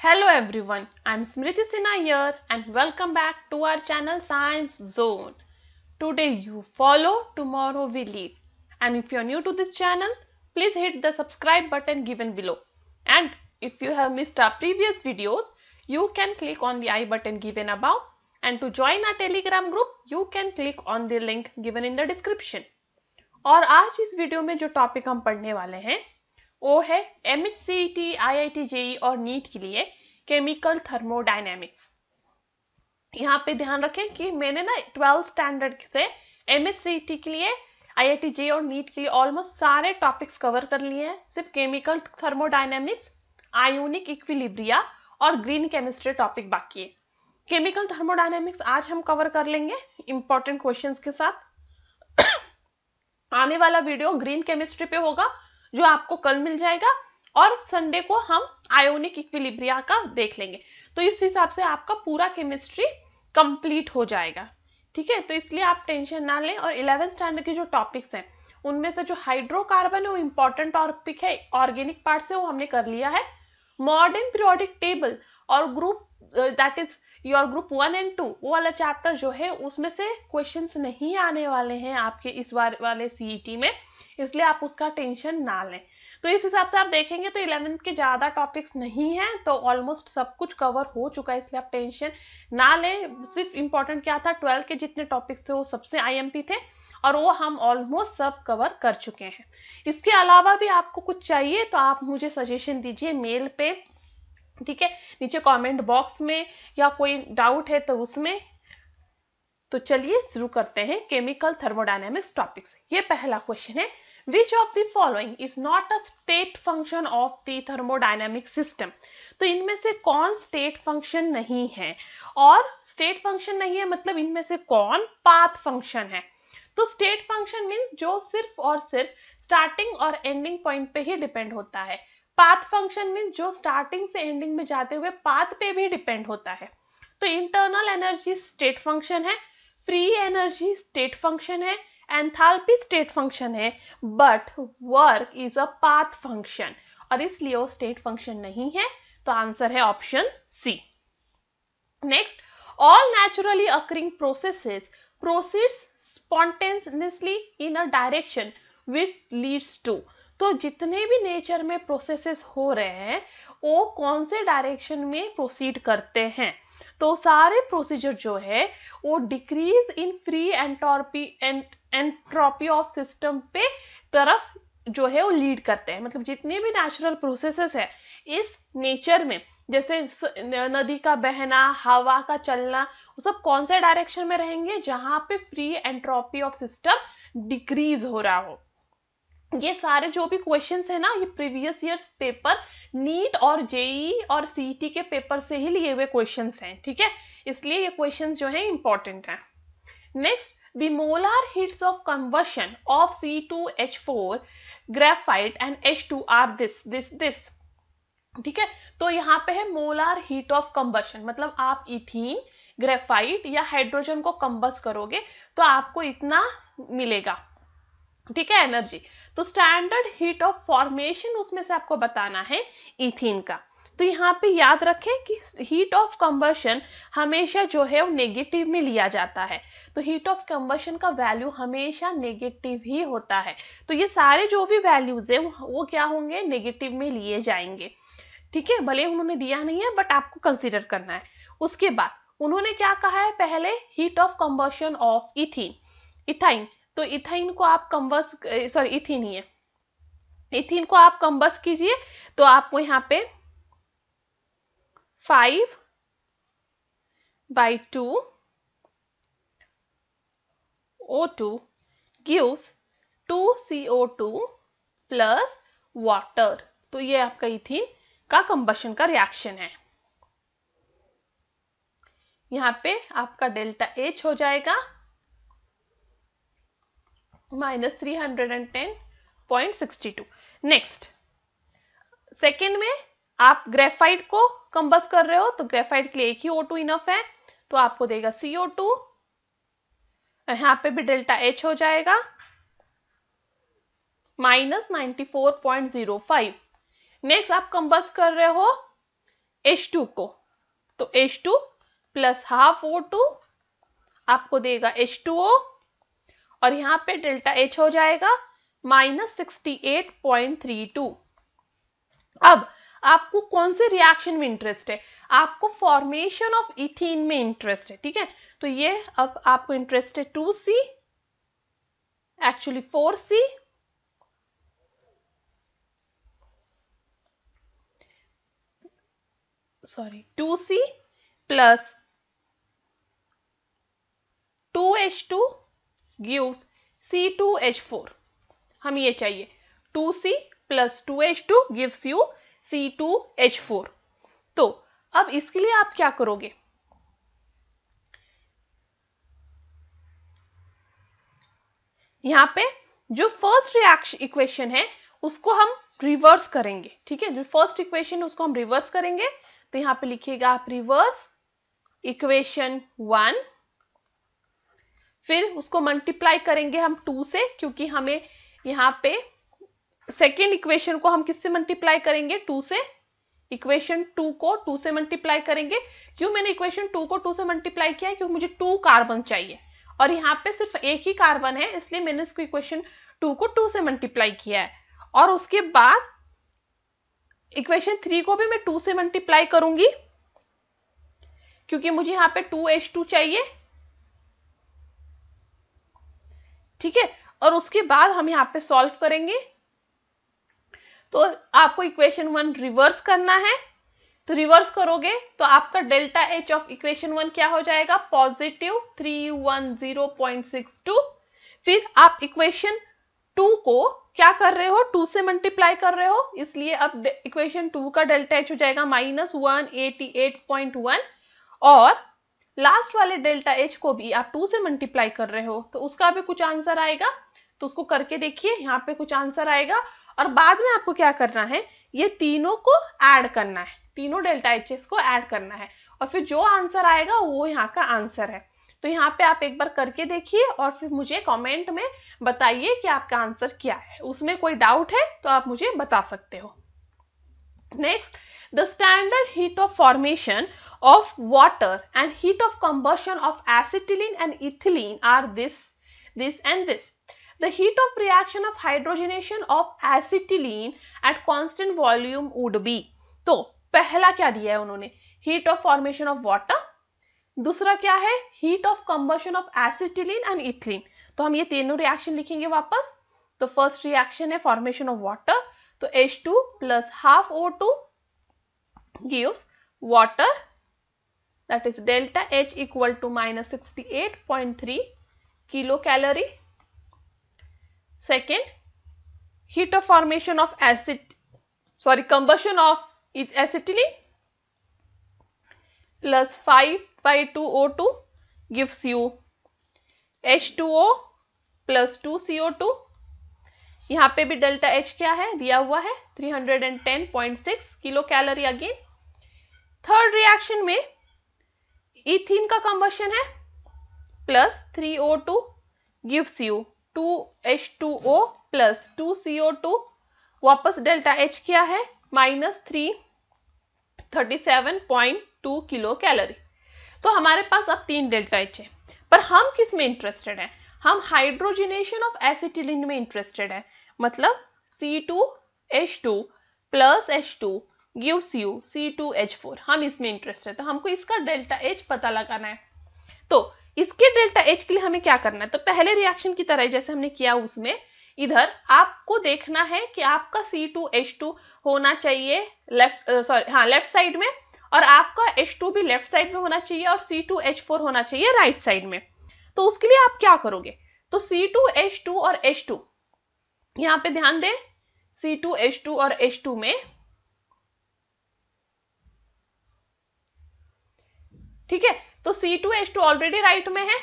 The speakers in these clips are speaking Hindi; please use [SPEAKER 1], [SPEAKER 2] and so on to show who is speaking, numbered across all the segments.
[SPEAKER 1] Hello everyone, I'm Smriti Sinha here and welcome back to our channel Science Zone. Today you follow, tomorrow we lead. And if you're new to this channel, please hit the subscribe button given below. And if you have missed our previous videos, you can click on the I button given above. And to join our Telegram group, you can click on the link given in the description. और आज इस वीडियो में जो टॉपिक हम पढ़ने वाले हैं वो है MHCET, IIT JEE और नीट के लिए केमिकल थर्मोडायनेमिक्स। यहाँ पे ध्यान रखें कि मैंने ना 12th स्टैंडर्ड से MHCET के लिए, IIT JEE और नीट के लिए ऑलमोस्ट सारे टॉपिक्स कवर कर लिए हैं। सिर्फ केमिकल थर्मोडायनेमिक्स, आयोनिक इक्विलिब्रिया और ग्रीन केमिस्ट्री टॉपिक बाकी है। केमिकल थर्मोडायनेमिक्स आज हम कवर कर लेंगे इंपॉर्टेंट क्वेश्चंस के साथ। आने वाला वीडियो ग्रीन केमिस्ट्री पे होगा जो आपको कल मिल जाएगा, और संडे को हम आयोनिक इक्विलिब्रिया का देख लेंगे। तो इस हिसाब से आपका पूरा केमिस्ट्री कंप्लीट हो जाएगा, ठीक है। तो इसलिए आप टेंशन ना लें। और 11th स्टैंडर्ड के जो टॉपिक्स हैं उनमें से जो हाइड्रोकार्बन है वो इंपॉर्टेंट टॉपिक है, ऑर्गेनिक पार्ट से वो हमने कर लिया है। मॉडर्न पीरियोडिक टेबल और group that is your group 1 and 2 वो वाला चैप्टर जो है उसमें से क्वेश्चंस नहीं आने वाले हैं आपके इस बार वाले सीईटी में, इसलिए आप उसका टेंशन ना लें। तो इस हिसाब से आप देखेंगे तो 11th के ज्यादा टॉपिक्स नहीं हैं, तो ऑलमोस्ट सब कुछ कवर हो चुका है, इसलिए आप टेंशन ना लें। सिर्फ इंपॉर्टेंट क्या था, 12 के जितने टॉपिक्स थे वो सबसे IMP थे और वो हम ऑलमोस्ट सब कवर कर चुके हैं। इसके अलावा भी आपको कुछ चाहिए तो आप मुझे सजेशन दीजिए मेल पे, ठीक है, नीचे कमेंट बॉक्स में, या कोई डाउट है तो उसमें। तो चलिए शुरू करते हैं केमिकल थर्मोडायनेमिक्स टॉपिक से। ये पहला क्वेश्चन है, विच of the following is not a state function of the thermodynamic system. तो इनमें से कौन स्टेट फंक्शन नहीं है, और स्टेट फंक्शन नहीं है मतलब इनमें से कौन पाथ फंक्शन है। तो स्टेट फंक्शन मीन्स जो सिर्फ और सिर्फ स्टार्टिंग और एंडिंग पॉइंट पे ही डिपेंड होता है। पाथ फंक्शन मीन्स जो स्टार्टिंग से एंडिंग में जाते हुए पाथ पे भी डिपेंड होता है। तो इंटरनल एनर्जी स्टेट फंक्शन है, फ्री एनर्जी स्टेट फंक्शन है, एंथैल्पी स्टेट फंक्शन है, but work is a path function, और इसलिए वो स्टेट फंक्शन नहीं है। तो आंसर है option C. Next, all naturally occurring processes proceeds spontaneously in a direction which leads to। तो जितने भी नेचर में प्रोसेसेस हो रहे हैं वो कौन से डायरेक्शन में प्रोसीड करते हैं। तो सारे प्रोसीजर जो है वो decrease in free entropy of system पे तरफ जो है वो लीड करते हैं। मतलब जितने भी नेचुरल प्रोसेसेस है इस नेचर में, जैसे नदी का बहना, हवा का चलना, वो सब कौन से डायरेक्शन में रहेंगे, जहां पे free entropy of system decrease हो रहा हो। ये सारे जो भी क्वेश्चंस है ना, ये प्रीवियस ईयर्स पेपर नीट और जेईई और सीईटी के पेपर से ही लिए हुए क्वेश्चंस हैं, ठीक है, इसलिए ये क्वेश्चंस जो है इंपॉर्टेंट है। Next, the molar heats of conversion of C2H4 graphite and H2 are this। ठीक है, तो यहाँ पे है मोलार हीट ऑफ कंबशन, मतलब आप इथीन, ग्रेफाइट या हाइड्रोजन को कंबस करोगे तो आपको इतना मिलेगा, ठीक है, एनर्जी। तो स्टैंडर्ड हीट ऑफ फॉर्मेशन उसमें से आपको बताना है इथीन का। तो यहाँ पे याद रखें कि हीट ऑफ कंबशन हमेशा जो है वो नेगेटिव में लिया जाता है। तो हीट ऑफ कंबशन का वैल्यू हमेशा नेगेटिव ही होता है। तो ये सारे जो भी वैल्यूज है वो क्या होंगे, नेगेटिव में लिए जाएंगे, ठीक है, भले उन्होंने दिया नहीं है बट आपको कंसीडर करना है। उसके बाद उन्होंने क्या कहा है, पहले heat of combustion of ethyne. तो इथाइन को आप इथीन ही है, इथीन को आप कंबस कीजिए तो आपको यहाँ पे 5/2 O2 gives 2 CO2 plus water. तो ये आपका इथीन का कंबशन का रिएक्शन है। यहाँ पे आपका डेल्टा H हो जाएगा -310.62। नेक्स्ट, सेकेंड में आप ग्रेफाइट को कंबस कर रहे हो तो ग्रेफाइट के लिए एक ही O2 इनफ है, तो आपको देगा CO2। यहाँ पे भी डेल्टा H हो जाएगा -94.05। नेक्स्ट आप कंबस कर रहे हो H2 को, तो H2 प्लस हाफ O2 आपको देगा H2O, और यहां पे डेल्टा H हो जाएगा -68.32। अब आपको कौन से रिएक्शन में इंटरेस्ट है? आपको फॉर्मेशन ऑफ इथीन में इंटरेस्ट है, ठीक है। तो ये अब आपको इंटरेस्ट है 2C, actually 4C, sorry 2C plus 2H2 gives C2H4। हम ये चाहिए 2C plus 2H2 gives you C2H4। तो अब इसके लिए आप क्या करोगे? यहां पे जो फर्स्ट रिएक्शन इक्वेशन है उसको हम रिवर्स करेंगे, ठीक है। जो फर्स्ट इक्वेशन है उसको हम रिवर्स करेंगे, तो यहां पे लिखिएगा आप रिवर्स इक्वेशन 1, फिर उसको मल्टीप्लाई करेंगे हम 2 से, क्योंकि हमें यहाँ पे सेकेंड इक्वेशन को हम किससे मल्टीप्लाई करेंगे? 2 से। इक्वेशन 2 को 2 से मल्टीप्लाई करेंगे। क्यों मैंने इक्वेशन 2 को 2 से मल्टीप्लाई किया है? क्योंकि मुझे 2 कार्बन चाहिए और यहाँ पे सिर्फ एक ही कार्बन है, इसलिए मैंने इसको इक्वेशन 2 को 2 से मल्टीप्लाई किया है। और उसके बाद इक्वेशन 3 को भी मैं 2 से मल्टीप्लाई करूंगी, क्योंकि मुझे यहाँ पे 2H2 चाहिए, ठीक है। और उसके बाद हम यहाँ पे सॉल्व करेंगे। तो आपको इक्वेशन 1 रिवर्स करना है, तो रिवर्स करोगे तो आपका डेल्टा H ऑफ इक्वेशन 1 क्या हो जाएगा? पॉजिटिव 310.62। फिर आप इक्वेशन 2 को क्या कर रहे हो? 2 से मल्टीप्लाई कर रहे हो, इसलिए अब इक्वेशन 2 का डेल्टा H हो जाएगा -188.1, और लास्ट वाले डेल्टा H को भी आप 2 से मल्टीप्लाई कर रहे हो, तो उसका भी कुछ आंसर आएगा। तो उसको करके देखिए, यहाँ पे कुछ आंसर आएगा। और बाद में आपको क्या करना है? ये तीनों को ऐड करना है, तीनों डेल्टा H's को ऐड करना है, और फिर जो आंसर आएगा वो यहाँ का आंसर है। तो यहाँ पे आप एक बार करके देखिए और फिर मुझे कमेंट में बताइए कि आपका आंसर क्या है। उसमें कोई डाउट है तो आप मुझे बता सकते हो। Next, the standard heat of formation of water and heat of combustion of acetylene and ethylene are this and this. The heat of reaction of hydrogenation of acetylene at constant volume would be. तो पहला क्या दिया है उन्होंने? heat of formation of water, दूसरा क्या है? heat of combustion of acetylene and ethylene। तो हम ये तीनों रिएक्शन लिखेंगे वापस। तो फर्स्ट रिएक्शन है फॉर्मेशन ऑफ वाटर, तो H2 plus half O2 gives water, that is delta H equal to -68.3 kilocalorie. Second, heat of formation of combustion of acetylene plus 5/2O2 gives you H2O plus 2CO2। यहाँ पे भी डेल्टा H क्या है? दिया हुआ है 310.6 kilo calorie again. Third reaction में इथीन का कंबशन है, plus 3O2 gives you 2H2O plus 2CO2। वापस डेल्टा H क्या है? -337.2 किलो कैलोरी। तो हमारे पास अब 3 डेल्टा H है, पर हम किस में इंटरेस्टेड हैं? हम हाइड्रोजनेशन ऑफ एसिटिलीन में इंटरेस्टेड है, मतलब C2H2 plus H2 gives you C2H4। हम इसमें इंटरेस्टेड है, तो हमको इसका डेल्टा H पता लगाना है। तो इसके डेल्टा H के लिए हमें क्या करना है? तो पहले रिएक्शन की तरह जैसे हमने किया उसमें इधर आपको देखना है कि आपका C2H2 होना चाहिए लेफ्ट साइड में, और आपका H2 भी लेफ्ट साइड में होना चाहिए, और C2H4 होना चाहिए राइट साइड में। तो उसके लिए आप क्या करोगे? तो C2H2 और H2, यहां पे ध्यान दें, C2H2 और H2 में, ठीक है, तो C2H2 ऑलरेडी राइट में है,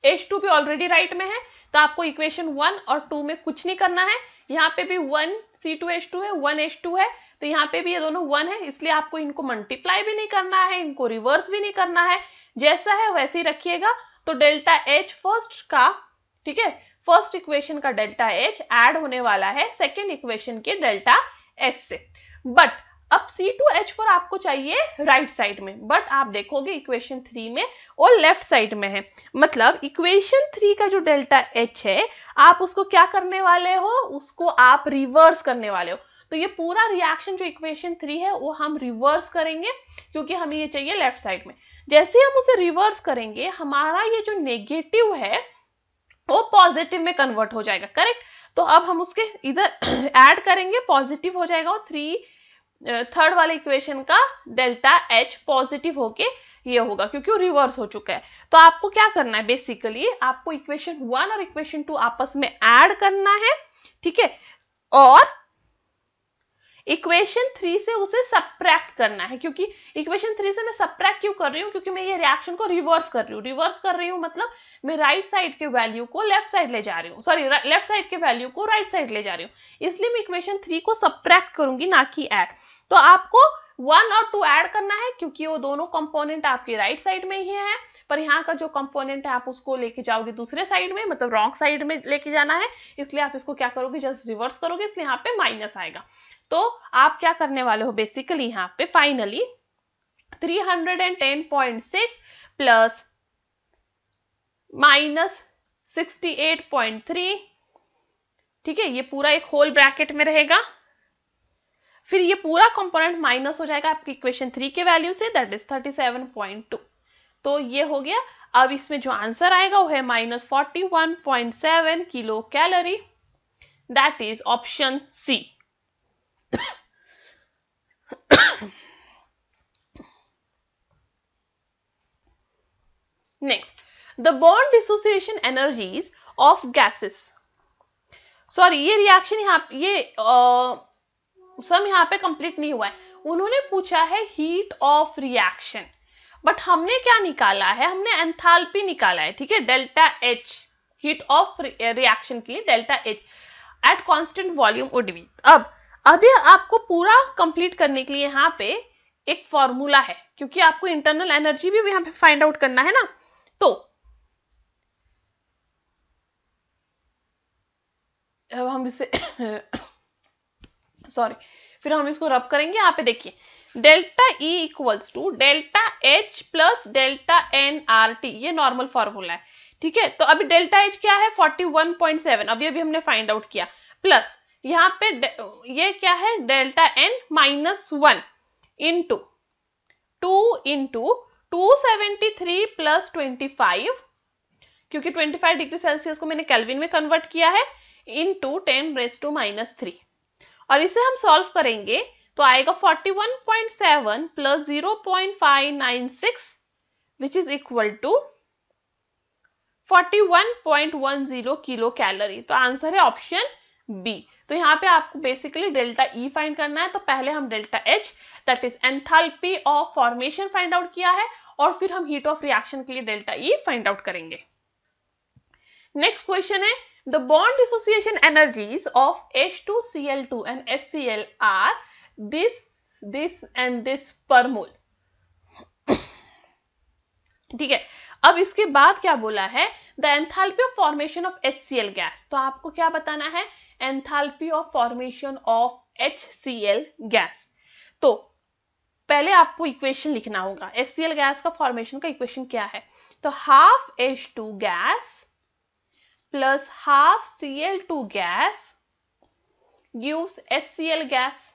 [SPEAKER 1] H2 भी ऑलरेडी राइट में है, तो आपको इक्वेशन 1 और 2 में कुछ नहीं करना है। यहाँ पे भी 1 C2H2 है, 1 H2 है, तो यहाँ पे भी ये दोनों 1 है, इसलिए आपको इनको मल्टीप्लाई भी नहीं करना है, इनको रिवर्स भी नहीं करना है, जैसा है वैसे ही रखिएगा। तो डेल्टा H फर्स्ट का, ठीक है, फर्स्ट इक्वेशन का डेल्टा H ऐड होने वाला है सेकेंड इक्वेशन के डेल्टा S से। बट अब C2H4 आपको चाहिए राइट साइड में, बट आप देखोगे इक्वेशन 3 में और लेफ्ट साइड में है। मतलब इक्वेशन 3 का जो डेल्टा H है आप उसको क्या करने वाले हो, उसको आप रिवर्स करने वाले हो। तो ये पूरा रिएक्शन जो इक्वेशन 3 है वो हम रिवर्स करेंगे, क्योंकि हमें ये चाहिए लेफ्ट साइड में। जैसे हम उसे रिवर्स करेंगे हमारा ये जो नेगेटिव है वो पॉजिटिव में कन्वर्ट हो जाएगा, करेक्ट। तो अब हम उसके इधर ऐड करेंगे, पॉजिटिव हो जाएगा और थर्ड वाले इक्वेशन का डेल्टा H पॉजिटिव होके ये होगा, क्योंकि वो रिवर्स हो चुका है। तो आपको क्या करना है, बेसिकली आपको इक्वेशन 1 और इक्वेशन 2 आपस में ऐड करना है, ठीक है, और इक्वेशन 3 से उसे सब्ट्रैक्ट करना है। क्योंकि इक्वेशन 3 से मैं सब्ट्रैक्ट क्यों कर रही हूँ, क्योंकि मैं ये रिएक्शन को रिवर्स कर रही हूँ। रिवर्स कर रही हूँ मतलब मैं राइट साइड के वैल्यू को लेफ्ट साइड ले जा रही हूँ, सॉरी लेफ्ट साइड के वैल्यू को राइट साइड ले जा रही हूँ, इसलिए मैं इक्वेशन 3 को सब्ट्रैक्ट करूंगी, ना कि ऐड। तो आपको 1 और 2 ऐड करना है, क्योंकि वो दोनों कंपोनेंट आपके राइट साइड में ही है, पर यहाँ का जो कंपोनेंट है आप उसको लेके जाओगे दूसरे साइड में, मतलब रॉन्ग साइड में लेके जाना है, इसलिए आप इसको क्या करोगे, जस्ट रिवर्स करोगे, इसलिए यहाँ पे माइनस आएगा। तो आप क्या करने वाले हो, बेसिकली यहाँ पे फाइनली 310.6 प्लस माइनस 68.3, ठीक है, ये पूरा एक होल ब्रैकेट में रहेगा। फिर ये पूरा कंपोनेंट माइनस हो जाएगा आपकी इक्वेशन 3 के वैल्यू से, दैट इज 37.2। तो ये हो गया। अब इसमें जो आंसर आएगा वो है minus 41.7 kilo calorie, that is option C. Next, the bond dissociation energies of gases. Sorry, ये रिएक्शन ये सम यहाँ पे कंप्लीट नहीं हुआ है। उन्होंने पूछा है हीट ऑफ रिएक्शन, बट हमने क्या निकाला है, हमने एंथैल्पी निकाला है, ठीक है, delta H, heat of reaction के लिए delta H at constant volume would be. अब ये आपको पूरा कंप्लीट करने के लिए यहाँ पे एक फॉर्मूला है, क्योंकि आपको इंटरनल एनर्जी भी यहाँ पे फाइंड आउट करना है ना। तो अब हम इसे सॉरी, फिर हम इसको रब करेंगे। यहाँ पे देखिए delta E equals to delta H plus delta nRT, ये नॉर्मल फॉर्मूला है, ठीक है। तो अभी डेल्टा H क्या है 41.7, अभी हमने फाइंड आउट किया, प्लस यहाँ पे ये क्या है delta N minus 1 into 273 plus 25, क्योंकि 25 डिग्री सेल्सियस को मैंने केल्विन में कन्वर्ट किया है, इंटू 10⁻⁻³ और इसे हम सॉल्व करेंगे तो आएगा 41.7 plus 0.596 which is equal to 41.10 kilo calorie. तो आंसर है ऑप्शन बी। तो यहाँ पे आपको बेसिकली डेल्टा E फाइंड करना है। तो पहले हम delta H that is enthalpy of formation find out किया है, और फिर हम हीट ऑफ रिएक्शन के लिए डेल्टा E फाइंड आउट करेंगे। नेक्स्ट क्वेश्चन है the bond dissociation energies of H2Cl2 and HCl are this and this per mole, ठीक है। अब इसके बाद क्या बोला है, the enthalpy of formation of HCl gas. तो आपको क्या बताना है, enthalpy of formation of HCl gas. तो पहले आपको इक्वेशन लिखना होगा, HCl गैस का फॉर्मेशन का इक्वेशन क्या है, तो half H2 gas plus half Cl2 gas gives HCl gas,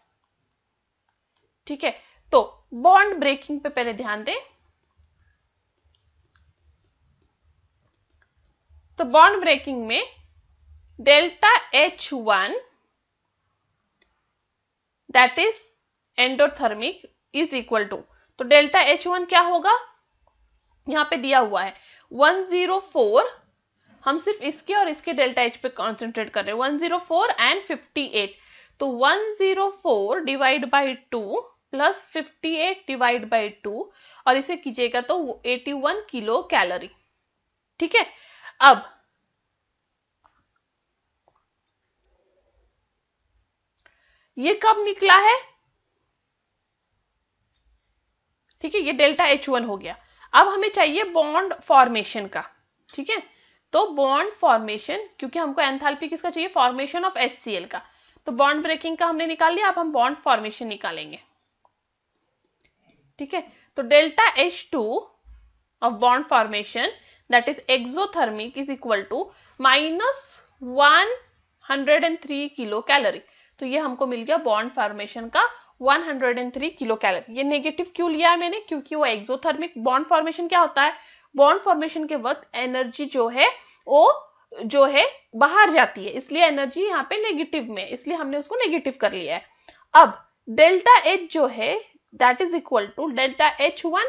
[SPEAKER 1] ठीक है। तो बॉन्ड ब्रेकिंग पे पहले ध्यान दें। तो बॉन्ड ब्रेकिंग में delta H1 that is endothermic is equal to, तो डेल्टा H1 क्या होगा, यहां पे दिया हुआ है 104, हम सिर्फ इसके और इसके डेल्टा H पे कॉन्सेंट्रेट कर रहे हैं, 104 एंड 58। तो 104 divide by 2 plus 58 divide by 2 और इसे कीजिएगा तो 81 किलो कैलोरी, ठीक है। अब ये कब निकला है, ठीक है, ये डेल्टा H1 हो गया। अब हमें चाहिए बॉन्ड फॉर्मेशन का, ठीक है। तो बॉन्ड फॉर्मेशन, क्योंकि हमको एंथैल्पी किसका चाहिए, फॉर्मेशन ऑफ HCl का, तो बॉन्ड ब्रेकिंग का हमने निकाल लिया। अब हम बॉन्ड फॉर्मेशन निकालेंगे। ठीक है, तो delta H2 of bond formation that is exothermic is equal to -103 kilo calorie. तो ये हमको मिल गया बॉन्ड फॉर्मेशन का 103 किलो कैलोरी। ये नेगेटिव क्यों लिया है मैंने, क्योंकि वो एक्सोथर्मिक बॉन्ड फॉर्मेशन क्या होता है, बॉन्ड फॉर्मेशन के वक्त एनर्जी जो है वो जो है बाहर जाती है, इसलिए एनर्जी यहाँ पे नेगेटिव में, इसलिए हमने उसको नेगेटिव कर लिया है। अब डेल्टा H जो है that is equal to delta H1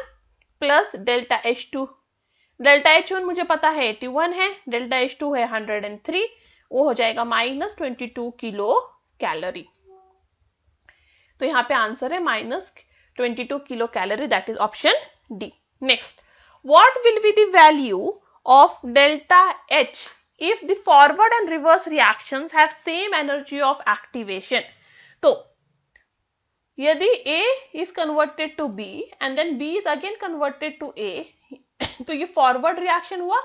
[SPEAKER 1] plus delta H2। Delta H1 मुझे पता है 81 है, डेल्टा H2 है 103, वो हो जाएगा -22 किलो कैलोरी। तो यहाँ पे आंसर है -22 kilo calorie, that is option D. Next, what will be the value of delta H if the forward and reverse reactions have same energy of activation? तो यदि A is converted to B and then B is again converted to A, तो ये फॉरवर्ड रिएक्शन हुआ,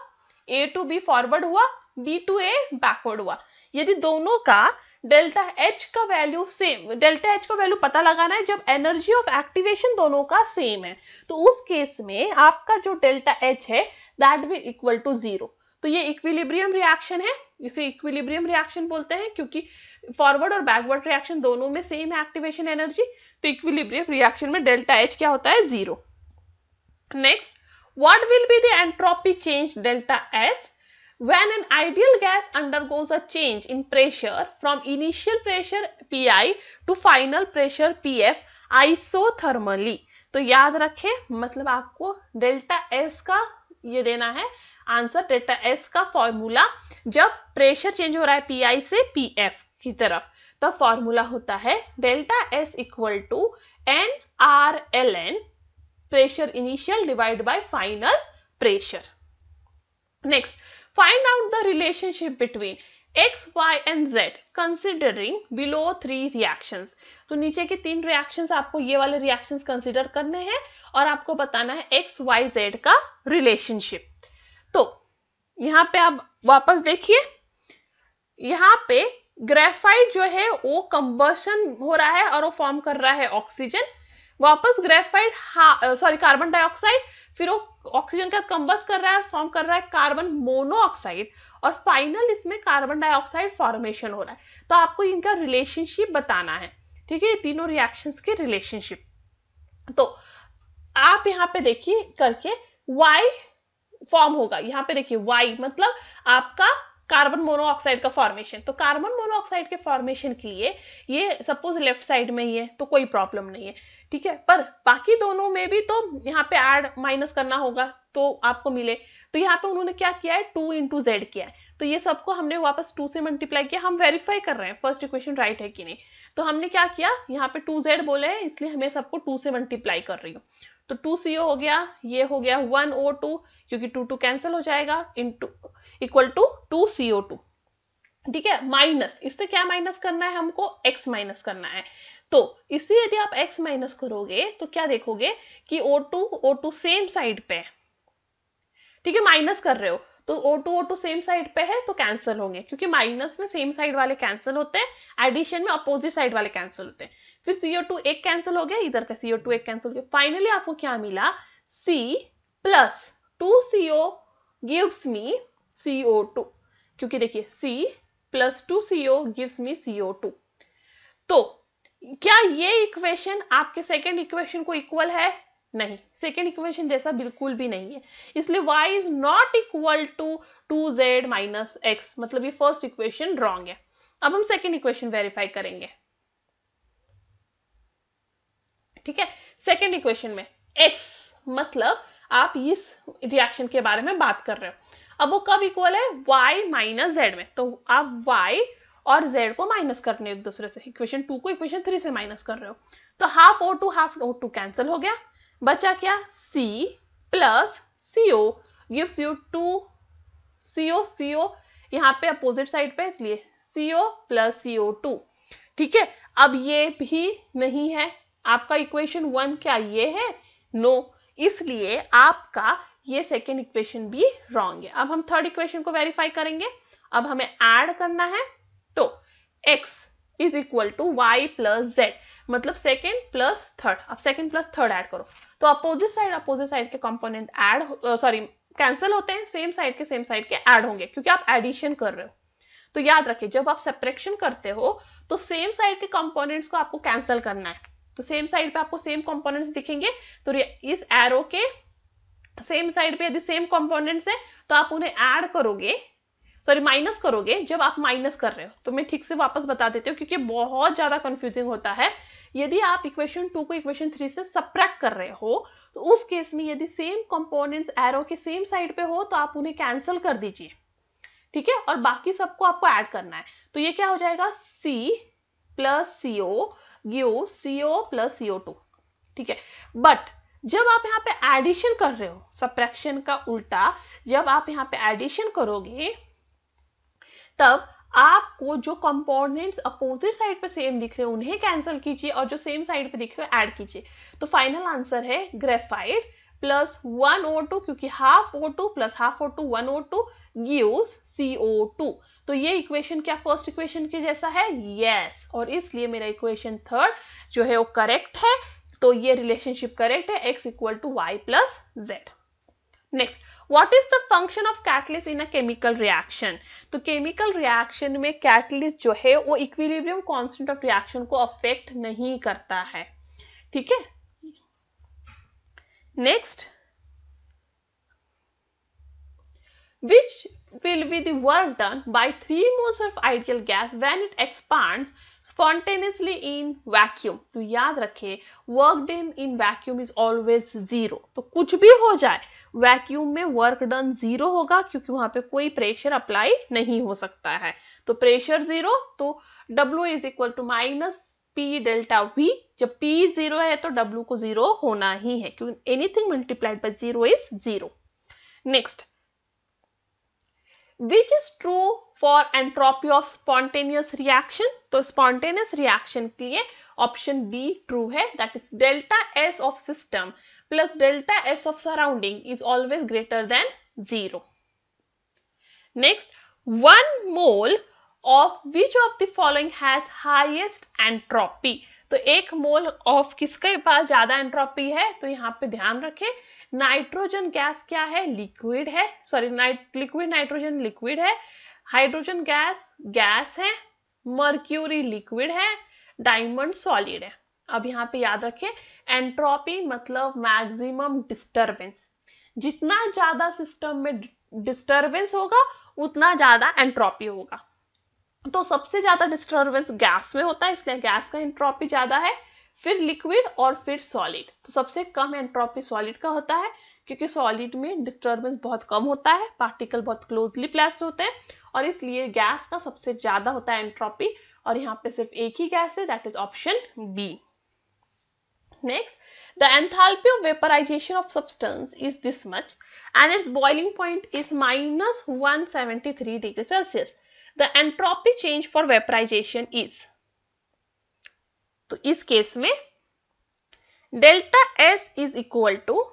[SPEAKER 1] A to B फॉरवर्ड हुआ, B to A बैकवर्ड हुआ। यदि दोनों का डेल्टा H का वैल्यू सेम, डेल्टा H का वैल्यू पता लगाना है जब एनर्जी ऑफ एक्टिवेशन दोनों का सेम है, तो उस केस में आपका जो डेल्टा H है दैट विल इक्वल टू 0। तो ये इक्विलिब्रियम रिएक्शन है, इसे इक्विलिब्रियम रिएक्शन बोलते हैं क्योंकि फॉरवर्ड और बैकवर्ड रिएक्शन दोनों में सेम है एक्टिवेशन एनर्जी, तो इक्विलिब्रियम रिएक्शन में डेल्टा H क्या होता है, 0। Next, what will be the entropy change delta S when an ideal gas undergoes a change in pressure from initial pressure Pi to final pressure PF isothermally? तो याद रखें, मतलब आपको डेल्टा S का ये देना है आंसर, डेल्टा S का फॉर्मूला जब प्रेशर चेंज हो रहा है Pi से PF की तरफ, तो फॉर्मूला होता है delta S equal to NRln pressure initial divide by final pressure. Next, find out the relationship between X, Y and Z considering below 3 reactions। तो नीचे के 3 रिएक्शंस आपको ये वाले रिएक्शंस कंसीडर करने हैं और आपको बताना है X, Y, Z का रिलेशनशिप। तो यहाँ पे आप वापस देखिए, यहाँ पे ग्रेफाइट जो है वो कंबशन हो रहा है और वो फॉर्म कर रहा है ऑक्सीजन, वापस ग्रेफाइट कार्बन डाइऑक्साइड, फिर वो ऑक्सीजन का कंबस्ट कर रहा है और फॉर्म कर रहा है कार्बन मोनोऑक्साइड, और फाइनल इसमें कार्बन डाइऑक्साइड फॉर्मेशन हो रहा है। तो आपको इनका रिलेशनशिप बताना है, ठीक है, ये तीनों रिएक्शंस के रिलेशनशिप। तो आप यहाँ पे देखिए करके Y फॉर्म होगा, यहाँ पे देखिए Y मतलब आपका कार्बन मोनोऑक्साइड का फॉर्मेशन। तो कार्बन मोनोऑक्साइड के फॉर्मेशन के लिए ये सपोज लेफ्ट साइड में ही है तो कोई प्रॉब्लम नहीं है, ठीक है, पर बाकी दोनों में भी तो यहाँ पे ऐड माइनस करना होगा तो आपको मिले। तो यहाँ पे उन्होंने क्या किया है, 2 into Z किया है, तो ये सबको हमने वापस 2 से मल्टीप्लाई किया। हम वेरीफाई कर रहे हैं फर्स्ट इक्वेशन राइट है कि नहीं, तो हमने क्या किया, यहाँ पे 2Z बोले हैं इसलिए हमें सबको 2 से मल्टीप्लाई कर रही हूँ। तो 2CO हो गया, ये हो गया 1O2 क्योंकि 2 कैंसिल हो जाएगा, इनटू इक्वल टू 2CO2, ठीक है, माइनस, इससे क्या माइनस करना है हमको, X माइनस करना है। तो इसी यदि आप X माइनस करोगे तो क्या देखोगे कि O2 सेम साइड पे है, ठीक है, माइनस कर रहे हो तो O2 सेम साइड पे है तो कैंसिल होंगे, क्योंकि माइनस में सेम साइड वाले कैंसिल होते हैं, एडिशन में अपोजिट साइड वाले कैंसिल होते हैं। फिर CO2 एक कैंसिल हो गया, इधर का CO2 एक कैंसिल हो गया, फाइनली आपको क्या मिला, C plus 2CO gives me CO2, क्योंकि देखिए C plus 2CO gives me CO2। तो क्या ये इक्वेशन आपके सेकेंड इक्वेशन को इक्वल है, नहीं, सेकेंड इक्वेशन जैसा बिल्कुल भी नहीं है, इसलिए y is not equal to 2z minus x, मतलब ये फर्स्ट इक्वेशन रॉन्ग है। अब हम सेकेंड इक्वेशन वेरीफाई करेंगे, ठीक है, सेकेंड इक्वेशन में x मतलब आप इस रिएक्शन के बारे में बात कर रहे हो, अब वो कब इक्वल है, y माइनस z में, तो आप y और z को माइनस करने एक दूसरे से, इक्वेशन 2 को इक्वेशन 3 से माइनस कर रहे हो, तो हाफ O2 कैंसिल हो गया, बचा क्या, C plus CO gives you 2CO यहाँ पे अपोजिट साइड पे, इसलिए CO प्लस CO2, ठीक है। अब ये भी नहीं है आपका इक्वेशन 1, क्या ये है, नो, इसलिए आपका ये सेकेंड इक्वेशन भी रॉन्ग है। अब हम थर्ड इक्वेशन को वेरीफाई करेंगे, अब हमें ऐड करना है, तो x is equal to y plus z, मतलब सेकेंड प्लस थर्ड। अब सेकेंड प्लस थर्ड ऐड करो तो अपोजिट साइड के कंपोनेंट ऐड कैंसिल होते हैं, सेम साइड के ऐड होंगे क्योंकि आप एडिशन कर रहे हो। तो याद रखिए जब आप सब्ट्रैक्शन करते हो तो सेम साइड के कंपोनेंट्स को आपको कैंसिल करना है। तो सेम साइड पे आपको सेम कंपोनेंट्स दिखेंगे, तो इस एरो के सेम साइड पे यदि सेम कंपोनेंट्स है तो आप उन्हें ऐड करोगे, माइनस करोगे जब आप माइनस कर रहे हो। तो मैं ठीक से वापस बता देती हूँ क्योंकि बहुत ज्यादा कंफ्यूजिंग होता है। यदि आप इक्वेशन 2 को इक्वेशन 3 से सब्ट्रैक्ट कर रहे हो तो उस केस में यदि सेम कंपोनेंट्स एरो के सेम साइड पे हो तो आप उन्हें कैंसिल कर दीजिए, ठीक है, और बाकी सबको आपको ऐड करना है। तो ये क्या हो जाएगा, C plus CO give CO plus CO2, ठीक है। बट जब आप यहाँ पे एडिशन कर रहे हो, सब्ट्रैक्शन का उल्टा, जब आप यहाँ पे एडिशन करोगे तब आपको जो कंपोनेंट्स अपोजिट साइड पे सेम दिख रहे हैं उन्हें कैंसिल कीजिए और जो सेम साइड पे दिख रहे हैं ऐड कीजिए। तो फाइनल आंसर है ग्रेफाइट प्लस 1 O2, क्योंकि half O2 plus half O2 1 O2 gives CO2। तो ये इक्वेशन क्या फर्स्ट इक्वेशन के जैसा है? यस, और इसलिए मेरा इक्वेशन थर्ड जो है वो करेक्ट है। तो ये रिलेशनशिप करेक्ट है, x equal to y plus z। Next, what is the function of catalyst in a chemical reaction? तो केमिकल रिएक्शन में कैटलिस्ट जो है वो इक्विलिब्रियम कांस्टेंट ऑफ रिएक्शन को अफेक्ट नहीं करता है, ठीक है। Next, which will be the work done by 3 moles of ideal gas when it expands spontaneously in vacuum? तो याद रखें work done in vacuum is always 0। तो कुछ भी हो जाए वैक्यूम में वर्क डन 0 होगा क्योंकि वहां पे कोई प्रेशर अप्लाई नहीं हो सकता है। तो प्रेशर 0, तो W is equal to minus P delta V। जब P 0 है तो W को 0 होना ही है क्योंकि anything multiplied by 0 is 0। Next, which is true for entropy of spontaneous reaction? तो spontaneous reaction के लिए ऑप्शन B ट्रू है, that is delta S of system plus delta S of surrounding is always greater than 0. Next, 1 mole of which of the following has highest entropy? तो 1 मोल ऑफ किसके पास ज्यादा एंट्रोपी है? तो यहाँ पे ध्यान रखें नाइट्रोजन गैस क्या है? लिक्विड है, लिक्विड नाइट्रोजन लिक्विड है, हाइड्रोजन गैस है, मर्क्यूरी लिक्विड है, डायमंड सॉलिड है। अब यहाँ पे याद रखें एंट्रोपी मतलब मैक्सिमम डिस्टरबेंस। जितना ज्यादा सिस्टम में डिस्टरबेंस होगा उतना ज्यादा एंट्रोपी होगा। तो सबसे ज्यादा डिस्टरबेंस गैस में होता है इसलिए गैस का एंट्रोपी ज्यादा है, फिर लिक्विड और फिर सॉलिड। तो सबसे कम एंट्रोपी सॉलिड का होता है क्योंकि सॉलिड में डिस्टरबेंस बहुत कम होता है, पार्टिकल बहुत क्लोजली प्लेस्ड होते हैं और इसलिए गैस का सबसे ज्यादा होता है एंट्रोपी। और यहाँ पे सिर्फ एक ही गैस है, that is option B. Next, the enthalpy of vaporization of substance is this much and its boiling point is minus 173 degree Celsius. The entropy change for vaporization is, तो इस केस में delta S is equal to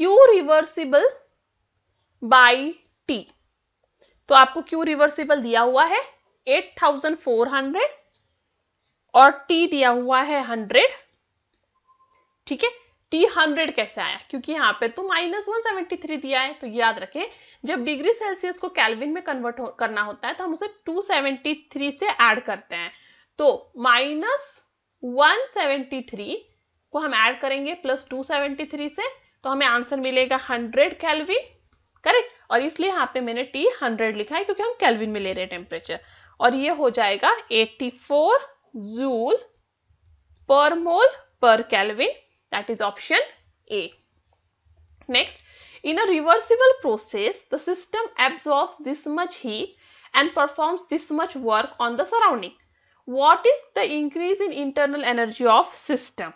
[SPEAKER 1] Q reversible by T। तो आपको Q रिवर्सिबल दिया हुआ है 8400 और T दिया हुआ है 100, ठीक है। T 100 कैसे आया? क्योंकि यहाँ पे तो माइनस 173 दिया है। तो याद रखें जब डिग्री सेल्सियस को केल्विन में कन्वर्ट करना होता है तो हम उसे 273 से ऐड करते हैं। तो माइनस 173 को हम ऐड करेंगे प्लस 273 से, तो हमें आंसर मिलेगा 100 केल्विन, करेक्ट। और इसलिए यहाँ पे मैंने T 100 लिखा है क्योंकि हम केल्विन में ले रहे हैं टेम्परेचर। और ये हो जाएगा 84 जूल पर मोल पर kelvin, that is option A. Next, in a reversible process the system absorbs this much heat and performs this much work on the surrounding. What is the increase in internal energy of system?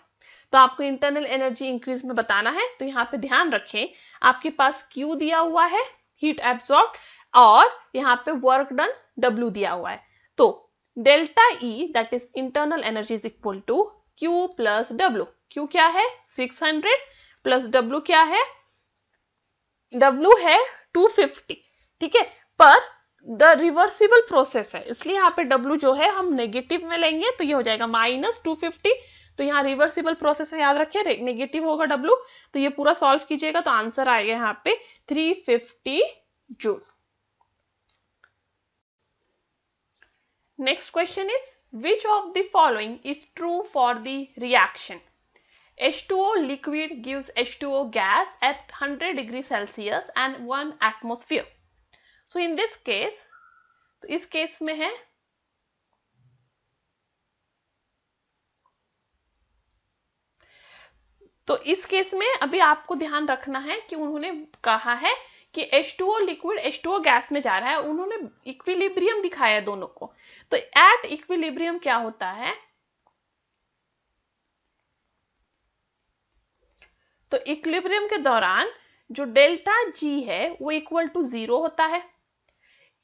[SPEAKER 1] तो आपको इंटरनल एनर्जी इंक्रीज में बताना है। तो यहाँ पे ध्यान रखें आपके पास Q दिया हुआ है हीट एब्सॉर्ब और यहाँ पे वर्क डन W दिया हुआ है। तो delta E that is internal energy is equal to Q plus W। Q क्या है? 600 प्लस W क्या है? W है 250, ठीक है, पर द रिवर्सिबल प्रोसेस है, इसलिए यहाँ पे W जो है हम नेगेटिव में लेंगे, तो ये हो जाएगा -250। तो यहाँ रिवर्सिबल प्रोसेस है, याद रखिए नेगेटिव होगा W। तो ये पूरा सॉल्व कीजिएगा तो आंसर आएगा यहाँ पे 350 joule. Next question is which of the following is true for the reaction? H2O liquid gives H2O gas at 100 degree Celsius and 1 atmosphere. So in this case, तो इस केस में है तो इस केस में अभी आपको ध्यान रखना है कि उन्होंने कहा है कि H2O लिक्विड H2O गैस में जा रहा है, उन्होंने इक्विलिब्रियम दिखाया है दोनों को। तो एट इक्विलिब्रियम क्या होता है? तो इक्विलिब्रियम के दौरान जो डेल्टा जी है वो इक्वल टू 0 होता है।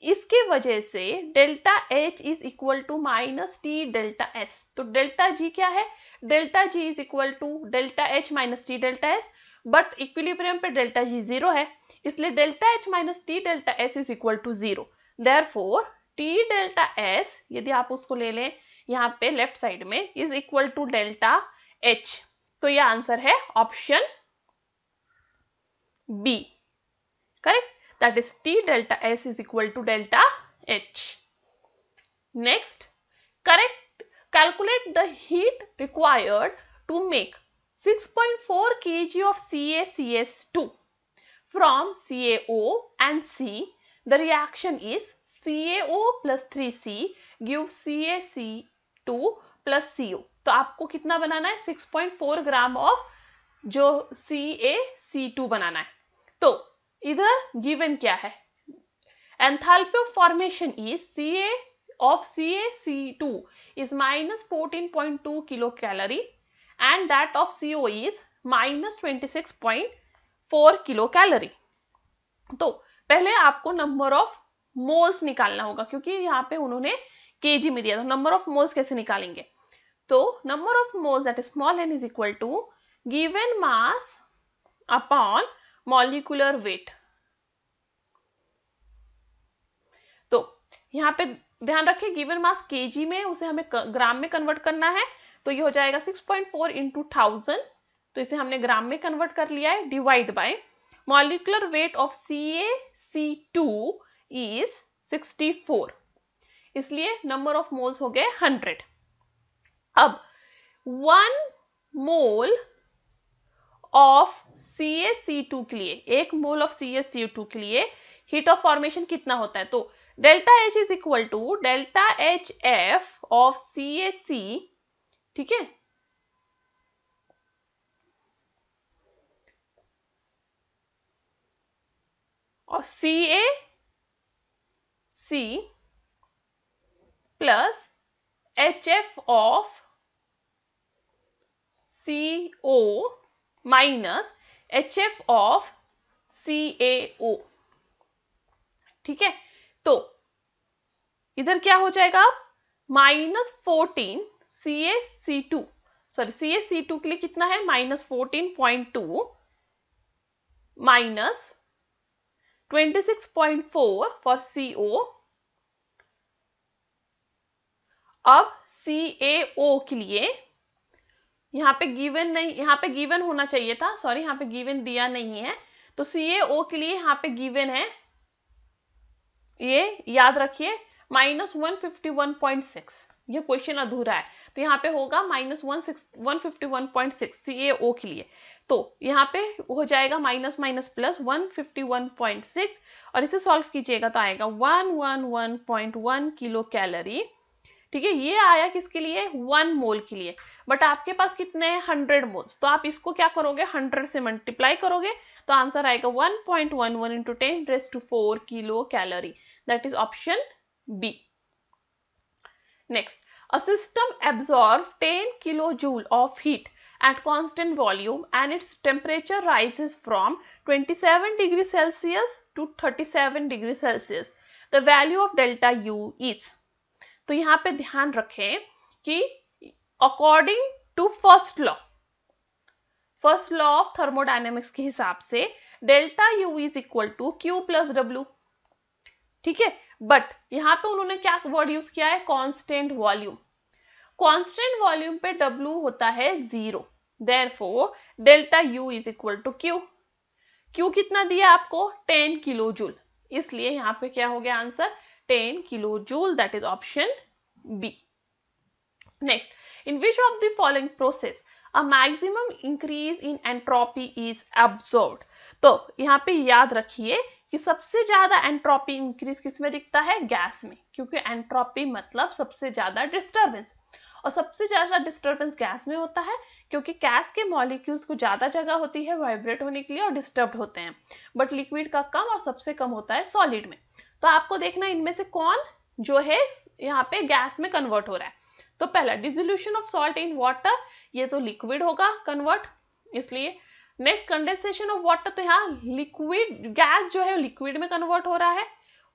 [SPEAKER 1] इसके वजह से delta H is equal to minus T delta S। तो डेल्टा G क्या है? Delta G is equal to delta H minus T delta S, but equilibrium पे डेल्टा G 0 है, इसलिए delta H minus T delta S is equal to 0। Therefore T delta S, यदि आप उसको ले लें यहाँ पे लेफ्ट साइड में, is equal to delta H। तो ये आंसर है option B, correct? That is T delta S is equal to delta H. Next, calculate the heat required to make 6.4 kg of CaCS2 from CaO and C. The reaction is CaO plus 3C gives CaC2 plus CO. तो आपको कितना बनाना है? 6.4 ग्राम ऑफ जो CaC2 बनाना है। तो इधर गिवन क्या है? Enthalpy of formation is Ca of CaC2 is -14.2 kilo calorie and that of CO is -26.4 kilo calorie. तो पहले आपको नंबर ऑफ मोल्स निकालना होगा, क्योंकि यहाँ पे उन्होंने केजी में दिया। तो नंबर ऑफ मोल्स कैसे निकालेंगे? तो number of moles that is small n is equal to given mass upon molecular weight. तो यहाँ पे ध्यान रखें, गिवन मास केजी में, उसे हमें ग्राम में कन्वर्ट करना है। तो ये हो जाएगा 6.4 इंटू 1000, तो इसे हमने ग्राम में कन्वर्ट कर लिया है, divide by molecular weight of CaC2 is 64, इसलिए नंबर ऑफ मोल्स हो गए 100। अब 1 मोल ऑफ CaC2 के लिए, 1 मोल ऑफ CaC2 के लिए हीट ऑफ फॉर्मेशन कितना होता है? तो delta H is equal to delta HF of CaC, ठीक है, और CaC plus HF of CO minus HF of CaO, ठीक है। तो इधर क्या हो जाएगा? -14 CaC2, सॉरी CaC2 के लिए कितना है? -14.2 माइनस 26.4 फॉर CO। अब CaO के लिए यहाँ पे गिवन नहीं, यहाँ पे गिवन होना चाहिए था, सॉरी यहाँ पे गिवन दिया नहीं है। तो CaO के लिए यहाँ पे गिवन है, ये याद रखिए, -151.6। ये क्वेश्चन अधूरा है, तो यहाँ पे होगा -151.6 CaO के लिए। तो यहाँ पे हो जाएगा माइनस माइनस प्लस 151.6, और इसे सॉल्व कीजिएगा तो आएगा 111.1 किलो कैलोरी, ठीक है। ये आया किसके लिए? 1 मोल के लिए, बट आपके पास कितने हैं? 100 मोल्स। तो आप इसको क्या करोगे? 100 से मल्टीप्लाई करोगे, तो आंसर आएगा 1.11 into 10⁻⁴ kilo calorie, that is option B. Next, a system absorbs 10 kilojoule of heat at constant volume and its temperature rises from 27 degrees Celsius to 37 degrees Celsius. The value of delta U is, तो यहाँ पे ध्यान रखें कि according to first law of thermodynamics के हिसाब से delta U is equal to Q plus W, ठीक है। बट यहाँ पे उन्होंने क्या वर्ड यूज किया है, कांस्टेंट वॉल्यूम। कांस्टेंट वॉल्यूम पे W होता है 0, therefore delta U is equal to Q। Q कितना दिया आपको, 10 किलो जूल, इसलिए यहाँ पे क्या हो गया answer, 10 kilo joule, that is option B. Next, in which of the following process a maximum increase in entropy is observed. तो यहाँ पे याद रखिए कि सबसे ज्यादा एंट्रोपी इंक्रीज किस में दिखता है, गैस में, क्योंकि एंट्रोपी मतलब सबसे ज्यादा डिस्टर्बेंस, और सबसे ज्यादा डिस्टर्बेंस गैस में होता है, क्योंकि गैस के मॉलिक्यूल्स को ज्यादा जगह होती है वाइब्रेट होने के लिए और डिस्टर्ब होते हैं, बट लिक्विड का कम और सबसे कम होता है सॉलिड में। तो आपको देखना इनमें से कौन जो है यहाँ पे गैस में कन्वर्ट हो रहा है। तो पहला dissolution of salt in water, ये तो लिक्विड होगा कन्वर्ट, इसलिए। नेक्स्ट, कंडेंसेशन ऑफ वाटर, तो यहाँ लिक्विड गैस जो है लिक्विड में कन्वर्ट हो रहा है।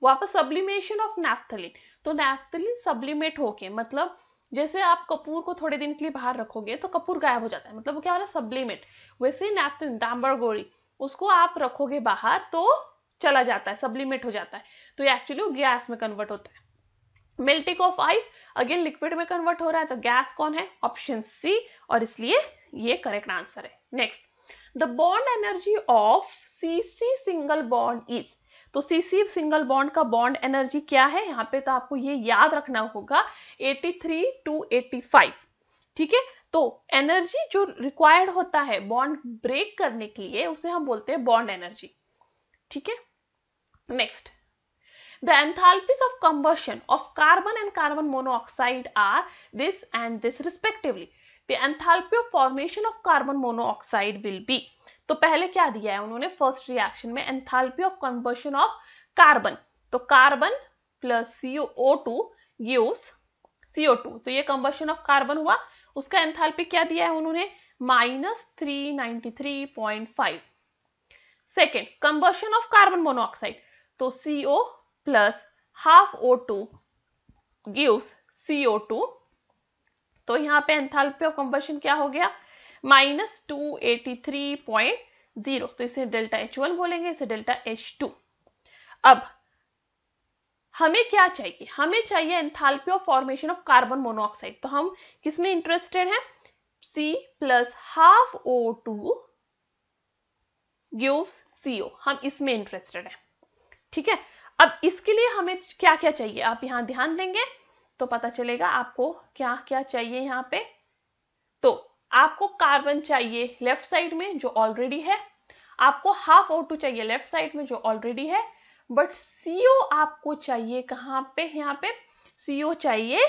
[SPEAKER 1] वापस सब्लिमेशन ऑफ नैफ्थलीन, तो नैफ्थलीन सब्लिमेट होके, मतलब जैसे आप कपूर को थोड़े दिन के लिए बाहर रखोगे तो कपूर गायब हो जाता है, मतलब वो क्या हो रहा है, सब्लिमेट। वैसे ही नैफ्थलीन, डांबरगोरी, उसको आप रखोगे बाहर तो चला जाता है, सब्लिमेट हो जाता है, तो ये एक्चुअली गैस में कन्वर्ट होता है। Melting of ice, again liquid में कन्वर्ट हो रहा है, तो गैस कौन है, ऑप्शन सी, और इसलिए ये करेक्ट आंसर है। Next, the bond energy of CC single bond is, तो सीसी सिंगल बॉन्ड का बॉन्ड एनर्जी क्या है, यहाँ पे तो आपको ये याद रखना होगा, 83 to 85, ठीक है। तो एनर्जी जो रिक्वायर्ड होता है बॉन्ड ब्रेक करने के लिए, उसे हम बोलते हैं बॉन्ड एनर्जी, ठीक है। Next, the enthalpies of combustion of carbon and carbon monoxide are this and this respectively. The enthalpy of formation of carbon monoxide will be, तो पहले क्या दिया है उन्होंने फर्स्ट रिएक्शन में, enthalpy of combustion of carbon, तो carbon plus CO2 gives CO2, तो ये कंबशन ऑफ कार्बन हुआ, उसका एंथैल्पी क्या दिया है उन्होंने, -393.5। Second, combustion of carbon monoxide, तो CO plus half O2 gives CO2, तो यहाँ पे एंथैल्पी ऑफ कंबशन क्या हो गया, -283.0, तो इसे डेल्टा H1 बोलेंगे, इसे डेल्टा H2। अब हमें क्या चाहिए, हमें चाहिए enthalpy of formation of carbon monoxide, तो हम किसमें इंटरेस्टेड हैं, C plus half O2 gives CO, हम इसमें इंटरेस्टेड हैं, ठीक है। अब इसके लिए हमें क्या क्या चाहिए, आप यहां ध्यान देंगे तो पता चलेगा आपको क्या क्या चाहिए यहाँ पे। तो आपको कार्बन चाहिए लेफ्ट साइड में जो ऑलरेडी है, आपको हाफ O2 चाहिए लेफ्ट साइड में जो ऑलरेडी है, बट CO आपको चाहिए कहां पे, यहाँ पे CO चाहिए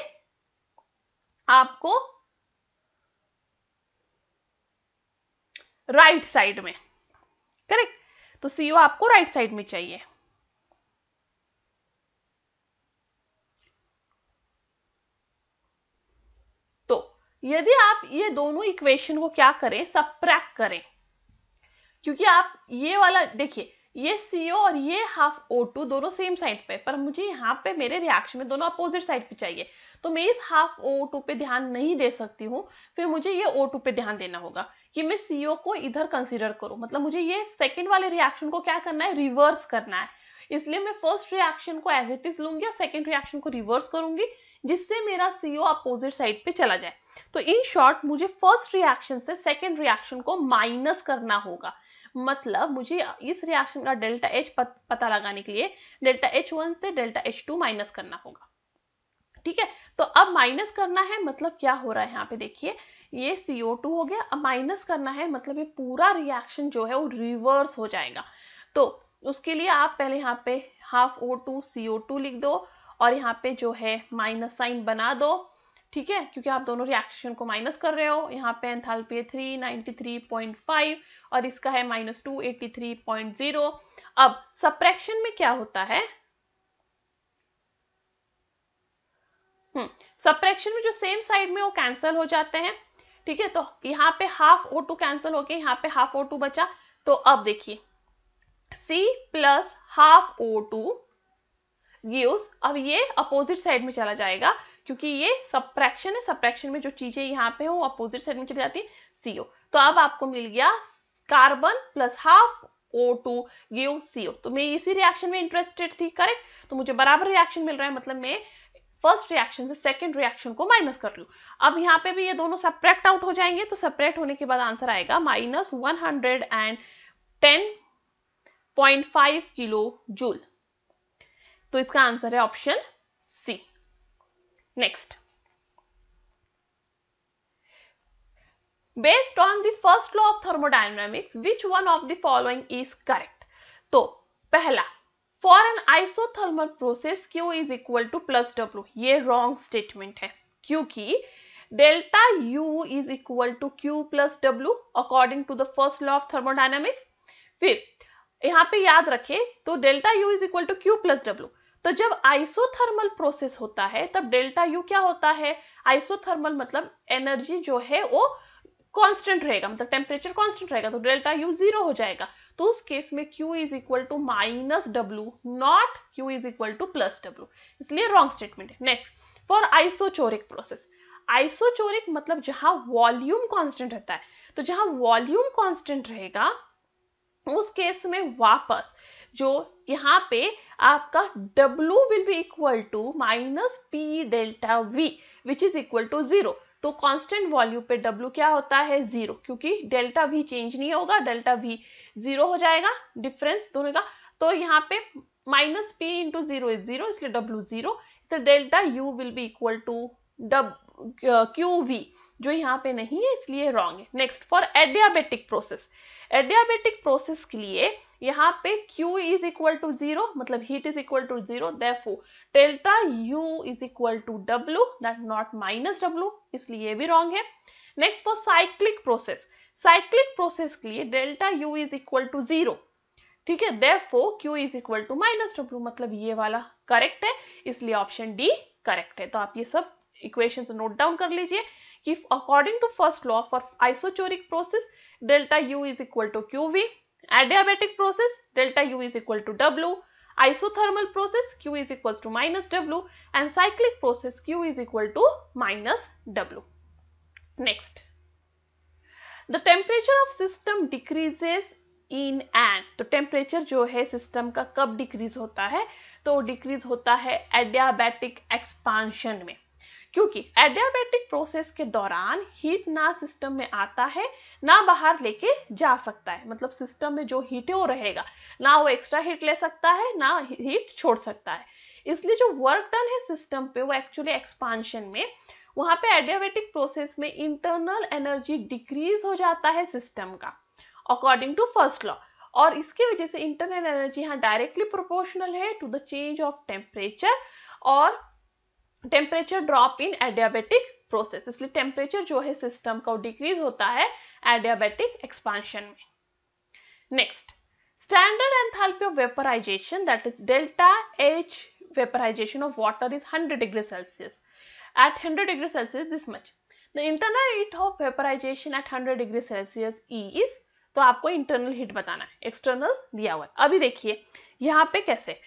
[SPEAKER 1] आपको राइट साइड में, करेक्ट, तो CO आपको राइट साइड में चाहिए। तो यदि आप ये दोनों इक्वेशन को क्या करें, सबट्रैक्ट करें, क्योंकि आप ये वाला देखिए, ये CO और ये हाफ O2 दोनों सेम साइड पे, पर मुझे यहाँ पे मेरे रिएक्शन में दोनों अपोजिट साइड पे चाहिए, तो मैं इस हाफ O2 पे ध्यान नहीं दे सकती हूँ, फिर मुझे ये O2 पे ध्यान देना होगा कि मैं CO को इधर कंसीडर करूँ, मतलब मुझे ये सेकेंड वाले रिएक्शन को क्या करना है, रिवर्स करना है, इसलिए मैं फर्स्ट रिएक्शन को एज इट इज लूंगी और सेकेंड रिएक्शन को रिवर्स करूंगी, जिससे मेरा CO अपोजिट साइड पे चला जाए। तो इन शॉर्ट मुझे फर्स्ट रिएक्शन से सेकेंड रिएक्शन को माइनस करना होगा, मतलब मुझे इस रिएक्शन का डेल्टा H पता लगाने के लिए डेल्टा H1 से डेल्टा H2 माइनस करना होगा, ठीक है। तो अब माइनस करना है, मतलब क्या हो रहा है यहाँ पे देखिए, ये CO2 हो गया, अब माइनस करना है मतलब ये पूरा रिएक्शन जो है वो रिवर्स हो जाएगा। तो उसके लिए आप पहले यहाँ पे हाफ O2 CO2 लिख दो और यहाँ पे जो है माइनस साइन बना दो, ठीक है, क्योंकि आप दोनों रिएक्शन को माइनस कर रहे हो। यहाँ पे एंथैल्पी है 393.5 और इसका है -283.0। अब सब्ट्रैक्शन में क्या होता है, सब्ट्रैक्शन में जो सेम साइड में वो कैंसिल हो जाते हैं, ठीक है। तो यहाँ पे हाफ O2 कैंसिल होके यहाँ पे हाफ O2 बचा, तो अब देखिए C plus half O2 gives, अब ये अपोजिट साइड में चला जाएगा क्योंकि ये सब्ट्रैक्शन है, सब्ट्रैक्शन में जो चीजें यहाँ पे हो अपोजिट साइड में चली जाती है CO। तो अब आपको मिल गया carbon plus half O2 give CO। तो मैं इसी रिएक्शन में इंटरेस्टेड थी, करेक्ट। तो मुझे बराबर रिएक्शन मिल रहा है, मतलब मैं फर्स्ट रिएक्शन से सेकंड रिएक्शन को माइनस कर लूं। अब यहाँ पे भी ये दोनों सब्ट्रैक्ट आउट हो जाएंगे, तो सब्ट्रैक्ट होने के बाद आंसर आएगा -110.5 किलो जूल। तो इसका आंसर है option C. Next, based on the first law of thermodynamics which one of the following is correct. तो पहला, for an isothermal process Q is equal to plus W, ये रॉन्ग स्टेटमेंट है, क्योंकि delta U is equal to Q plus W according to the first law of thermodynamics. फिर यहाँ पे याद रखें, तो delta U is equal to Q plus W। तो जब आइसोथर्मल प्रोसेस होता है तब डेल्टा U क्या होता है, आइसोथर्मल मतलब एनर्जी जो है वो कांस्टेंट रहेगा, मतलब टेम्परेचर कांस्टेंट रहेगा, तो डेल्टा U 0 हो जाएगा। तो उस केस में Q is equal to minus W, not Q is equal to plus W, इसलिए रॉन्ग स्टेटमेंट है। Next, for isochoric process, isochoric मतलब जहां वॉल्यूम कांस्टेंट रहता है, तो जहां वॉल्यूम कांस्टेंट रहेगा उस केस में वापस जो यहाँ पे आपका W will be equal to minus P delta V which is equal to 0। तो कांस्टेंट वॉल्यूम पे W क्या होता है, 0, क्योंकि डेल्टा V चेंज नहीं होगा, डेल्टा V 0 हो जाएगा, डिफरेंस दोनों का। तो यहाँ पे माइनस P इंटू 0 इज 0, इसलिए W 0, इसलिए delta U will be equal to QV, जो यहाँ पे नहीं है इसलिए रॉन्ग है। Next, for adiabatic process, adiabatic process के लिए यहाँ पे Q इज इक्वल टू 0, मतलब heat is equal to 0, therefore delta U is equal to W, that not minus W, इसलिए ये भी रॉन्ग है। Next, for cyclic process, cyclic process के लिए delta U is equal to 0, ठीक है, therefore Q is equal to minus W, मतलब ये वाला करेक्ट है, इसलिए ऑप्शन डी करेक्ट है। तो आप ये सब इक्वेशंस नोट डाउन कर लीजिए कि according to first law for isochoric process delta U is equal to QV, adiabatic process delta U is equal to W, isothermal process Q is equals to minus W, and cyclic process Q is equal to minus W. Next, the temperature of system decreases in an, तो टेम्परेचर जो है सिस्टम का कब डिक्रीज होता है, तो डिक्रीज होता है एडियाबैटिक एक्सपांशन में, क्योंकि एडियाबैटिक प्रोसेस के दौरान हीट ना सिस्टम में आता है ना बाहर लेके जा सकता है, मतलब सिस्टम में जो हीट है वो रहेगा, ना वो एक्स्ट्रा हीट ले सकता है ना हीट छोड़ सकता है, इसलिए जो वर्क डन है सिस्टम पे वो एक्चुअली एक्सपांशन में, वहां पे एडियाबैटिक प्रोसेस में इंटरनल एनर्जी डिक्रीज हो जाता है सिस्टम का अकॉर्डिंग टू फर्स्ट लॉ, और इसकी वजह से इंटरनल एनर्जी यहाँ डायरेक्टली प्रोपोर्शनल है to the change of temperature और temperature drop in adiabatic process, इसलिए टेम्परेचर जो है सिस्टम का डिक्रीज होता है एडियाबैटिक एक्सपांशन में। Next, standard enthalpy of vaporization that is delta H vaporization of water is 100 degree Celsius, at 100 degree Celsius this much, the internal heat of vaporization at 100 degree Celsius is, तो आपको इंटरनल हीट बताना है, एक्सटर्नल दिया हुआ है। अभी देखिए यहाँ पे कैसे,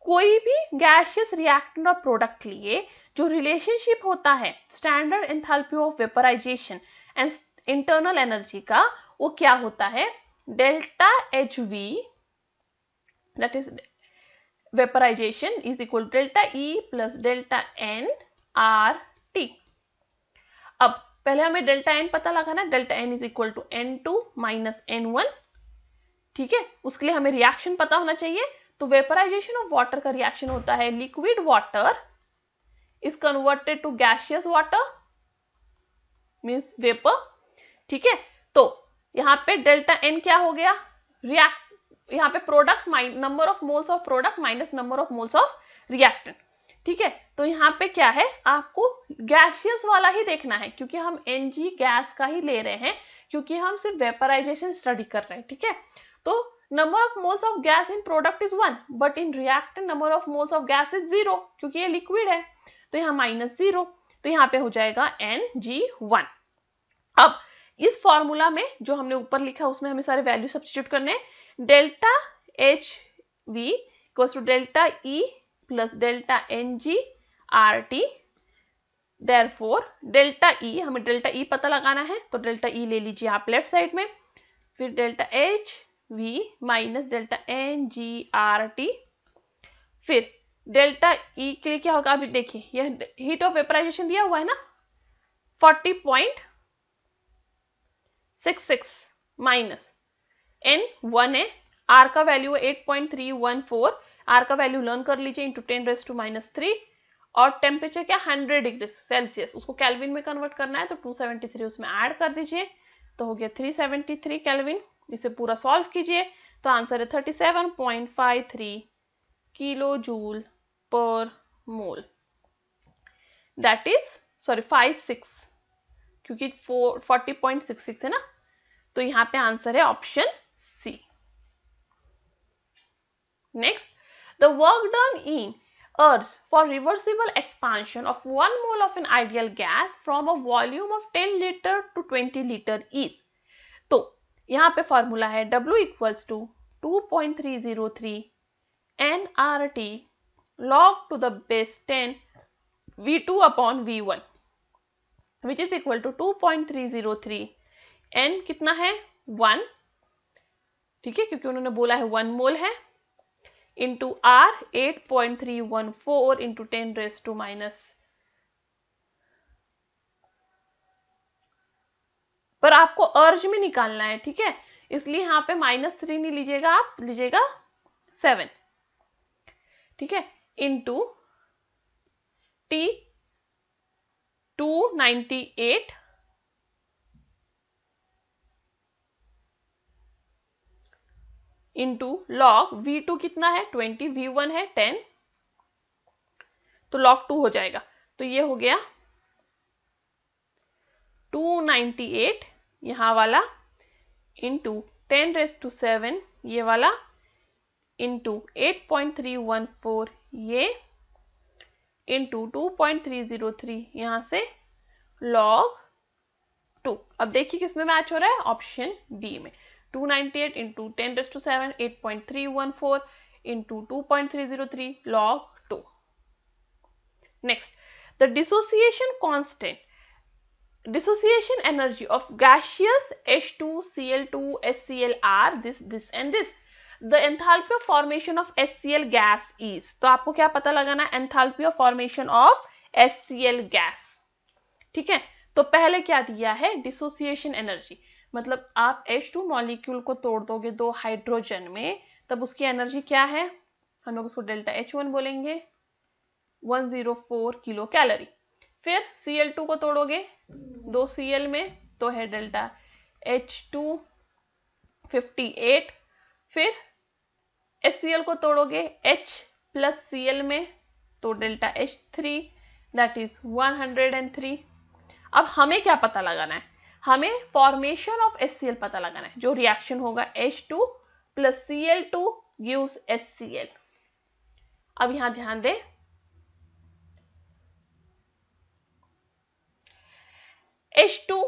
[SPEAKER 1] कोई भी गैसियस रिएक्टेंट और प्रोडक्ट लिए जो रिलेशनशिप होता है standard enthalpy of vaporization and internal energy का, वो क्या होता है, delta HV that is vaporization is equal to delta E plus delta N RT। अब पहले हमें डेल्टा N पता लगाना, delta N is equal to N2 minus N1, ठीक है, उसके लिए हमें रिएक्शन पता होना चाहिए। तो वेपराइजेशन ऑफ वाटर का रिएक्शन होता है liquid water is converted to gaseous water means vapour, ठीक है। तो यहाँ पे डेल्टा एन क्या हो गया, यहाँ पे product number of moles of product minus number of moles of reactant, ठीक है। तो यहाँ पे क्या है, आपको गैसियस वाला ही देखना है क्योंकि हम Ng गैस का ही ले रहे हैं, क्योंकि हम सिर्फ वेपराइजेशन स्टडी कर रहे हैं, ठीक है। तो number of moles of gas in product is 1 but in reactant number of moles of gas is 0 क्योंकि ये लिक्विड है, तो यहाँ -0, तो यहाँ पे हो जाएगा Ng1। अब इस फॉर्मूला में जो हमने ऊपर लिखा उसमें हमें सारे वैल्यू सब्स्टिट्यूट करने हैं, delta HV equals to delta E plus delta Ng RT, therefore delta E, हमें डेल्टा E पता लगाना है तो डेल्टा E ले लीजिए आप लेफ्ट साइड में, फिर delta H V minus delta N G R T. फिर डेल्टा ई के लिए क्या होगा, अभी देखिए यह हीट ऑफ वेपराइजेशन दिया हुआ है ना 40.66 माइनस एन 1 है, आर का वैल्यू है 8.314, आर का वैल्यू लर्न कर लीजिए इंटू 10⁻³ और टेम्परेचर क्या 100 डिग्री सेल्सियस, उसको केल्विन में कन्वर्ट करना है तो 273 उसमें ऐड कर दीजिए तो हो गया 373 केल्विन। इसे पूरा सॉल्व कीजिए तो आंसर है 37.53 किलो जूल पर मोल, दैट इज सॉरी 56 क्योंकि 40.66 है ना, तो यहाँ पे आंसर है option C. Next, the work done in Earth for reversible expansion of 1 mole of an ideal gas from a volume of 10 liter to 20 liter is, तो यहाँ पे फॉर्मूला है W equals to 2.303 nRT log to the base 10 V2 upon V1 which is equal to 2.303 n कितना है 1, ठीक है क्योंकि उन्होंने बोला है 1 मोल है, इंटू आर 8.314 इंटू 10⁻⁻, पर आपको अर्ज में निकालना है, ठीक है, इसलिए यहाँ पे -3 नहीं लीजिएगा, आप लीजिएगा 7, ठीक है, into T 298 into log V2 कितना है 20, V1 है 10, तो log 2 हो जाएगा, तो ये हो गया 298 यहाँ वाला इंटू 10⁻⁷ ये वाला इंटू 8.314 ये इंटू 2.303 यहाँ से log 2। अब देखिए किसमें मैच हो रहा है, ऑप्शन बी में 298 into 10⁻⁷ 8.314 into 2.303 log 2। Next, the dissociation constant, dissociation energy of gaseous H2, Cl2, HCl are this and this. The enthalpy of formation of HCl gas is, तो आपको क्या पता लगाना है, enthalpy of formation of HCl gas, ठीक है। तो पहले क्या दिया है डिसोसिएशन एनर्जी, मतलब आप H2 मॉलिक्यूल को तोड़ दोगे 2 हाइड्रोजन में तब उसकी एनर्जी क्या है, हम लोग उसको डेल्टा H1 बोलेंगे 104 किलो कैलोरी। फिर Cl2 को तोड़ोगे 2 Cl में तो है डेल्टा H2 58, फिर HCl को तोड़ोगे H प्लस Cl में तो डेल्टा H3 दैट इज 103। अब हमें क्या पता लगाना है, हमें फॉर्मेशन ऑफ HCl पता लगाना है, जो रिएक्शन होगा H2 plus Cl2 gives HCl। अब यहां ध्यान दें, H2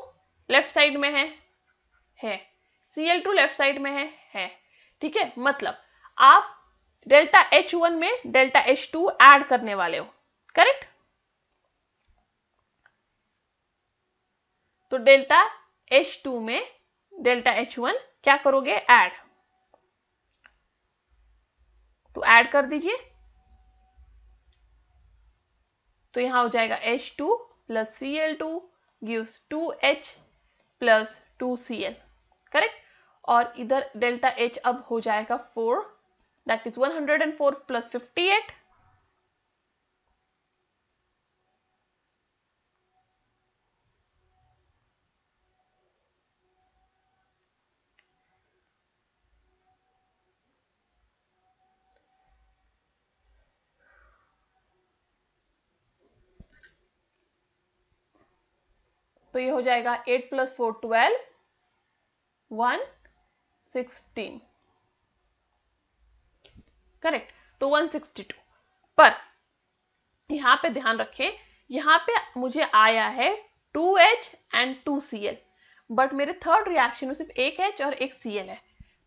[SPEAKER 1] लेफ्ट साइड में है, Cl2 लेफ्ट साइड में है, ठीक है, मतलब आप डेल्टा H1 में डेल्टा H2 ऐड करने वाले हो, करेक्ट। तो डेल्टा H2 में डेल्टा H1 क्या करोगे, ऐड, तो ऐड कर दीजिए, तो यहां हो जाएगा H2 plus Cl2 gives 2H plus 2Cl, correct. और इधर डेल्टा H अब हो जाएगा 4, दैट इज 104 प्लस 58, तो ये हो जाएगा 8 प्लस 4 12, 116, करेक्ट, तो 162। पर यहां पे ध्यान रखें, यहां पे मुझे आया है 2H एंड 2Cl, बट मेरे थर्ड रिएक्शन में सिर्फ एक H और एक Cl है,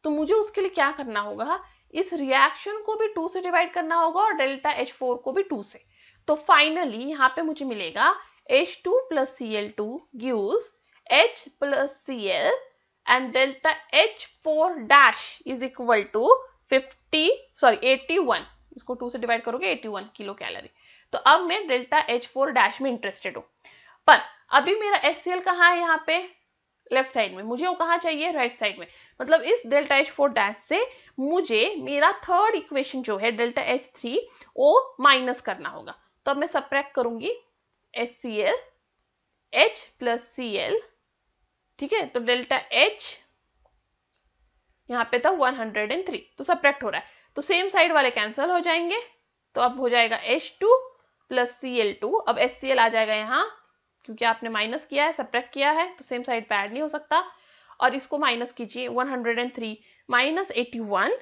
[SPEAKER 1] तो मुझे उसके लिए क्या करना होगा, इस रिएक्शन को भी 2 से डिवाइड करना होगा और डेल्टा H4 को भी 2 से। तो फाइनली यहाँ पे मुझे मिलेगा H2 plus Cl2 gives H plus Cl and delta H4 dash is equal to 81, इसको 2 से डिवाइड करोगे 81 किलो कैलोरी। तो अब मैं डेल्टा H4 डैश में इंटरेस्टेड हूँ, पर अभी मेरा HCl कहाँ है, यहाँ पे लेफ्ट साइड में, मुझे वो कहाँ चाहिए, राइट साइड में। मतलब इस डेल्टा H4 डैश से मुझे मेरा थर्ड इक्वेशन जो है डेल्टा H3 वो माइनस करना होगा। तो अब मैं सबट्रैक्ट करूंगी HCl H प्लस Cl, ठीक है। तो डेल्टा H यहाँ पे था 103, तो सबट्रैक्ट हो रहा है, तो सेम साइड वाले कैंसिल हो जाएंगे। तो अब हो जाएगा H2 प्लस Cl2। अब HCl आ जाएगा यहाँ, क्योंकि आपने माइनस किया है, सबट्रैक्ट किया है, तो सेम साइड पे ऐड नहीं हो सकता। और इसको माइनस कीजिए, 103 माइनस 81,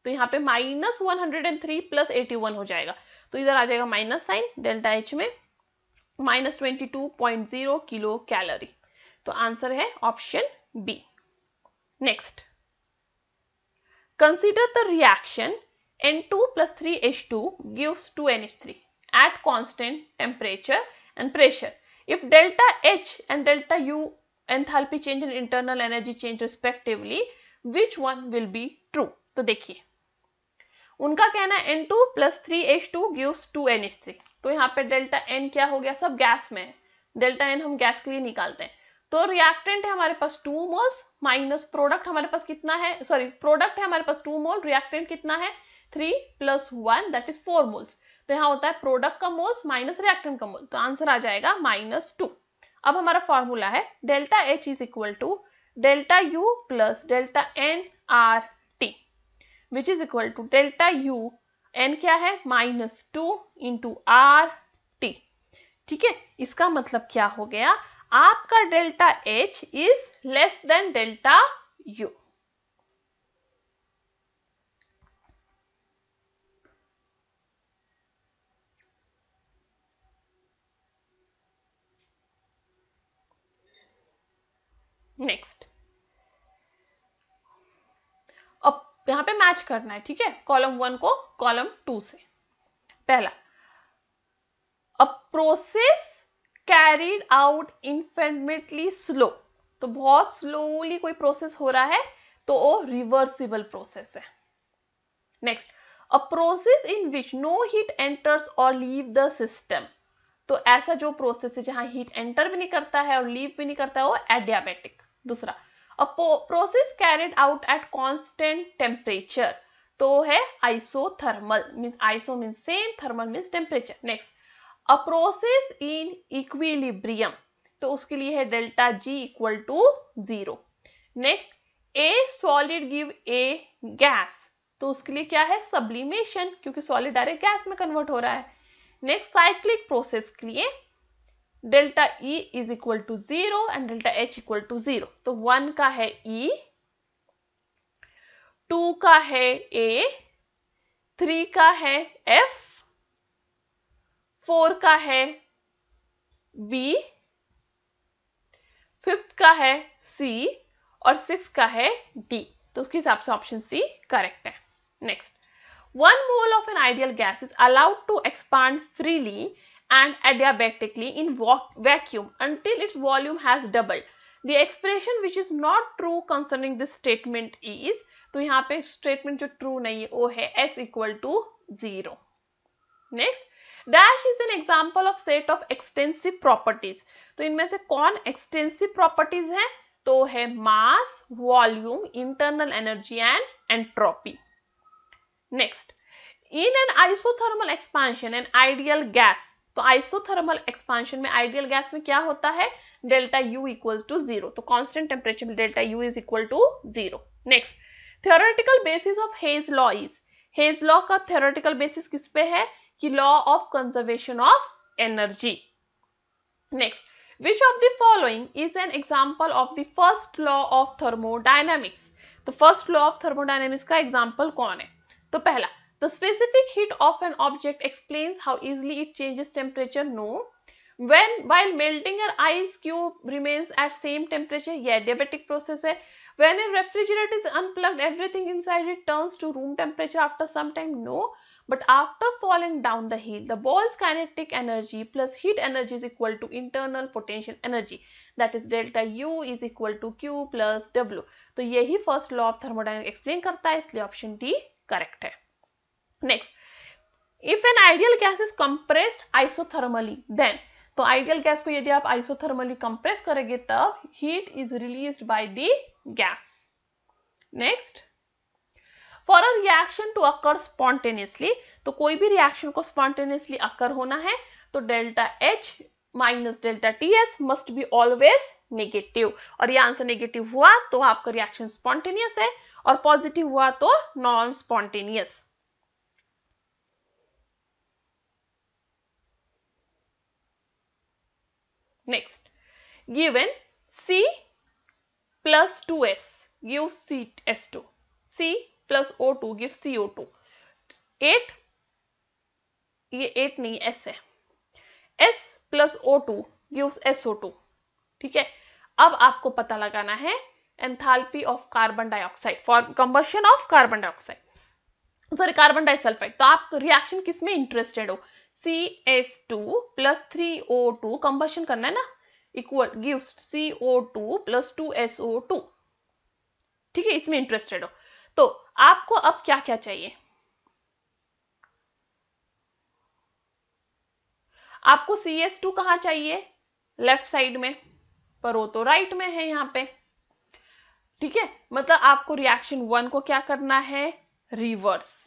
[SPEAKER 1] तो यहाँ पे माइनस 103 प्लस 81 हो जाएगा। तो इधर आ जाएगा माइनस साइन, डेल्टा H में माइनस 22.0 किलो कैलोरी। तो आंसर है option B. Next, consider the reaction N2 plus 3H2 gives 2NH3 at constant temperature and pressure. If delta H and delta U enthalpy change and internal energy change respectively, which one will be true? तो देखिए, उनका कहना है N2 plus 3H2 gives 2NH3। तो यहाँ पे डेल्टा N क्या हो गया, सब गैस में है, डेल्टा N हम गैस के लिए निकालते हैं। तो रिएक्टेंट है हमारे पास 2 मोल्स माइनस प्रोडक्ट हमारे पास कितना है, सॉरी प्रोडक्ट है हमारे पास 2 मोल, रिएक्टेंट कितना है 3 प्लस 1 दैट इज 4 मोल्स। तो यहाँ होता है प्रोडक्ट का मोल्स माइनस रिएक्टेंट का मोल, तो आंसर आ जाएगा -2। अब हमारा फॉर्मूला है delta H is equal to delta U plus delta N R T, which is equal to delta U, N क्या है -2 इंटू आर टी, ठीक है। इसका मतलब क्या हो गया, आपका delta H is less than delta U। Next, अब यहां पे मैच करना है, ठीक है, कॉलम 1 को कॉलम 2 से। पहला, a process carried out infinitely slow, तो बहुत स्लोली कोई प्रोसेस हो रहा है, तो वो रिवर्सिबल प्रोसेस है। Next, a process in which no heat enters और लीव द सिस्टम, तो ऐसा जो प्रोसेस है जहां हीट एंटर भी नहीं करता है और लीव भी नहीं करता है, वो एडियाबैटिक। दूसरा, a process carried out at constant temperature, तो है isothermal, means iso means same, thermal means temperature. Next, a process in equilibrium, तो उसके लिए है delta G equal to 0। Next, a solid give a gas, तो उसके लिए क्या है सब्लिमेशन, क्योंकि सॉलिड डायरेक्ट गैस में कन्वर्ट हो रहा है। नेक्स्ट, साइक्लिक प्रोसेस के लिए delta E is equal to 0 and delta H equal to 0। तो 1 का है E, 2 का है A, 3 का है F, 4 का है B, 5th का है C और 6 का है D। तो उसके हिसाब से ऑप्शन C करेक्ट है। Next, 1 mole of an ideal gas is allowed to expand freely and adiabatically in vacuum until its volume has doubled. The expression which is not true concerning this statement is, तो यहाँ पे statement जो true नहीं है वो है S equal to 0. Next, dash is an example of set of extensive properties. तो इनमें से कौन extensive properties है, तो है mass, volume, internal energy and entropy. Next, in an isothermal expansion an ideal gas, तो isothermal expansion में ideal gas में क्या होता है डेल्टा U equals to 0, तो constant temperature में delta U is equal to 0. Next, theoretical basis of Hayes law is, Hayes law का theoretical basis किस पे है कि law of conservation of energy. Next, which of the following is an example of the first law of thermodynamics, तो first law of thermodynamics का example कौन है, तो पहला, the specific heat of an object explains how easily it changes temperature. No. When while melting an ice cube remains at same temperature, ये adiabatic process है. When a refrigerator is unplugged, everything inside it turns to room temperature after some time. No. But after falling down the hill, the ball's kinetic energy plus heat energy is equal to internal potential energy, that is delta U is equal to Q plus W. तो यही first law of thermodynamics explain करता है, इसलिए ऑप्शन डी करेक्ट है. Next, if an ideal gas is compressed isothermally then, तो आइडियल गैस को यदि आप आइसोथर्मली कंप्रेस करेंगे तब heat is released by the gas. Next, for a reaction to occur spontaneously, तो कोई भी रिएक्शन को स्पॉन्टेनियसली अकर होना है तो delta H minus delta TS must be always negative. और ये आंसर नेगेटिव हुआ तो आपका रिएक्शन स्पॉन्टेनियस है, और पॉजिटिव हुआ तो non spontaneous. Next, given C plus 2S gives CS2, C plus O2 gives CO2. 8, ये 8 नहीं S है, S plus O2 gives SO2. ठीक है, अब आपको पता लगाना है enthalpy of carbon dioxide for combustion of carbon dioxide, sorry carbon disulphide. तो आप रिएक्शन किस में इंटरेस्टेड हो, CS2 plus 3O2 कंबशन करना है ना, equal gives CO2 plus 2SO2. ठीक है, इसमें इंटरेस्टेड हो. तो आपको अब क्या क्या चाहिए, आपको CS2 कहां चाहिए, लेफ्ट साइड में, पर वो तो राइट में है यहाँ पे. ठीक है, मतलब आपको रिएक्शन 1 को क्या करना है, रिवर्स.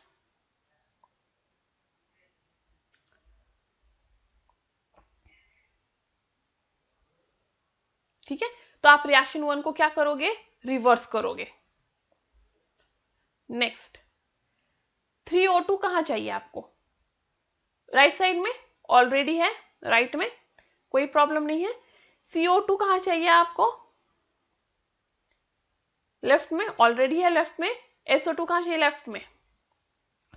[SPEAKER 1] ठीक है, तो आप रिएक्शन 1 को क्या करोगे, रिवर्स करोगे. नेक्स्ट, 3O2 कहां चाहिए आपको, राइट साइड में, ऑलरेडी है राइट में, कोई प्रॉब्लम नहीं है. CO2 कहां चाहिए आपको, लेफ्ट में, ऑलरेडी है लेफ्ट में. SO2 कहां चाहिए, लेफ्ट में.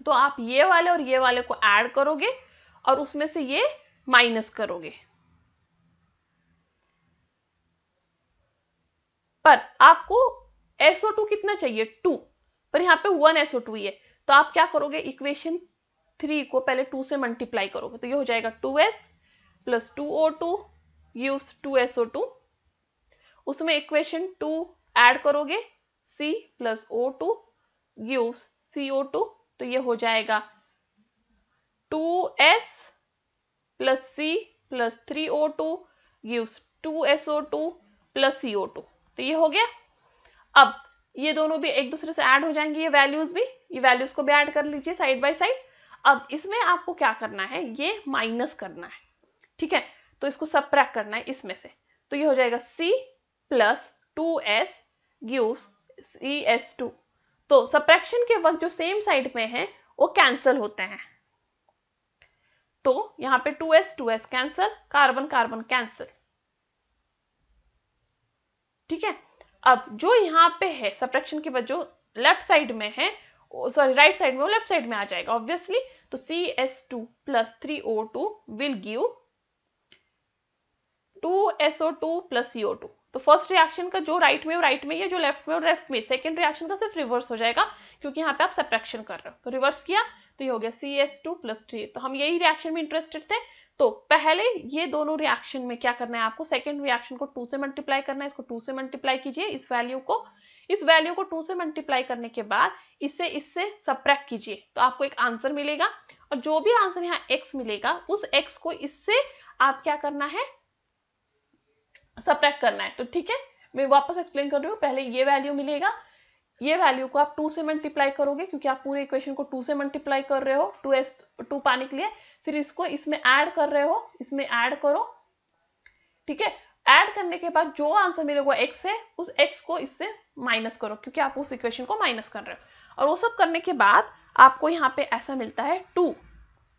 [SPEAKER 1] तो आप ये वाले और ये वाले को ऐड करोगे और उसमें से ये माइनस करोगे. पर आपको SO2 कितना चाहिए, 2, पर यहाँ पे 1 SO2 ही है. तो आप क्या करोगे, इक्वेशन 3 को पहले 2 से मल्टीप्लाई करोगे, तो ये हो जाएगा 2S plus 2O2 gives 2SO2. उसमें इक्वेशन 2 ऐड करोगे, C plus O2 gives CO2. तो ये हो जाएगा 2S plus C plus 3O2 gives 2SO2 plus CO2. तो ये हो गया. अब ये दोनों भी एक दूसरे से ऐड हो जाएंगे, ये वैल्यूज भी, ये वैल्यूज को भी ऐड कर लीजिए साइड बाय साइड. अब इसमें आपको क्या करना है, ये माइनस करना है. ठीक है, तो इसको सबट्रैक्ट करना है इसमें से. तो ये हो जाएगा C plus 2S gives CS2. तो सबट्रैक्शन के वक्त जो सेम साइड में है वो कैंसल होते हैं. तो यहाँ पे 2S cancel, carbon carbon cancel. ठीक है, अब जो यहाँ पे है सबट्रैक्शन के बाद जो लेफ्ट साइड में है, सॉरी राइट साइड में, वो लेफ्ट साइड में आ जाएगा ऑब्वियसली. तो CS2 plus 3O2 will give 2SO2 plus CO2. तो फर्स्ट रिएक्शन का जो राइट में वो राइट में है, जो लेफ्ट में वो लेफ्ट में. सेकंड रिएक्शन का सिर्फ रिवर्स हो जाएगा क्योंकि यहाँ पे आप सबट्रैक्शन कर रहे हो. तो रिवर्स किया तो ये हो गया CS2 प्लस 3. तो हम यही रिएक्शन में इंटरेस्टेड थे. तो पहले ये दोनों रिएक्शन में क्या करना है आपको, सेकंड रिएक्शन को 2 से मल्टीप्लाई करना है. इसको 2 से मल्टीप्लाई कीजिए, इस वैल्यू को 2 से मल्टीप्लाई करने के बाद इससे सबट्रैक्ट कीजिए, तो आपको एक आंसर मिलेगा. और जो भी आंसर यहाँ x मिलेगा, उस x को इससे आप क्या करना है, सबट्रैक्ट करना है. तो ठीक है, मैं वापस एक्सप्लेन कर रही हूँ. पहले ये वैल्यू मिलेगा, ये वैल्यू को आप 2 से मल्टीप्लाई करोगे क्योंकि आप पूरे इक्वेशन को 2 से मल्टीप्लाई कर रहे हो 2 पाने के लिए. फिर इसको इसमें ऐड कर रहे हो, इसमें ऐड करो. ठीक है, ऐड करने के बाद जो आंसर मिलेगा x है, उस x को इससे माइनस करो क्योंकि आप उस इक्वेशन को माइनस कर रहे हो. और वो सब करने के बाद आपको यहाँ पे ऐसा मिलता है 2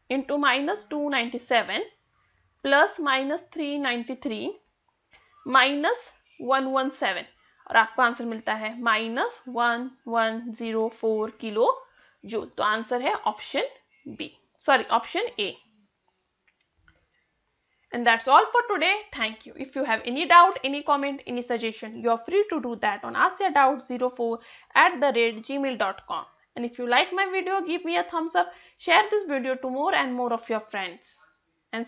[SPEAKER 1] into minus 297 plus minus 393 minus 117, और आपको आंसर मिलता है माइनस 1104 किलो जूल. तो आंसर है option B, sorry option A. And that's all for today. Thank you. If you have any doubt, any comment, any suggestion, you are free to do that on askyadoubts04@gmail.com. And if you like my video, give me a thumbs up, share this video to more and more of your friends. And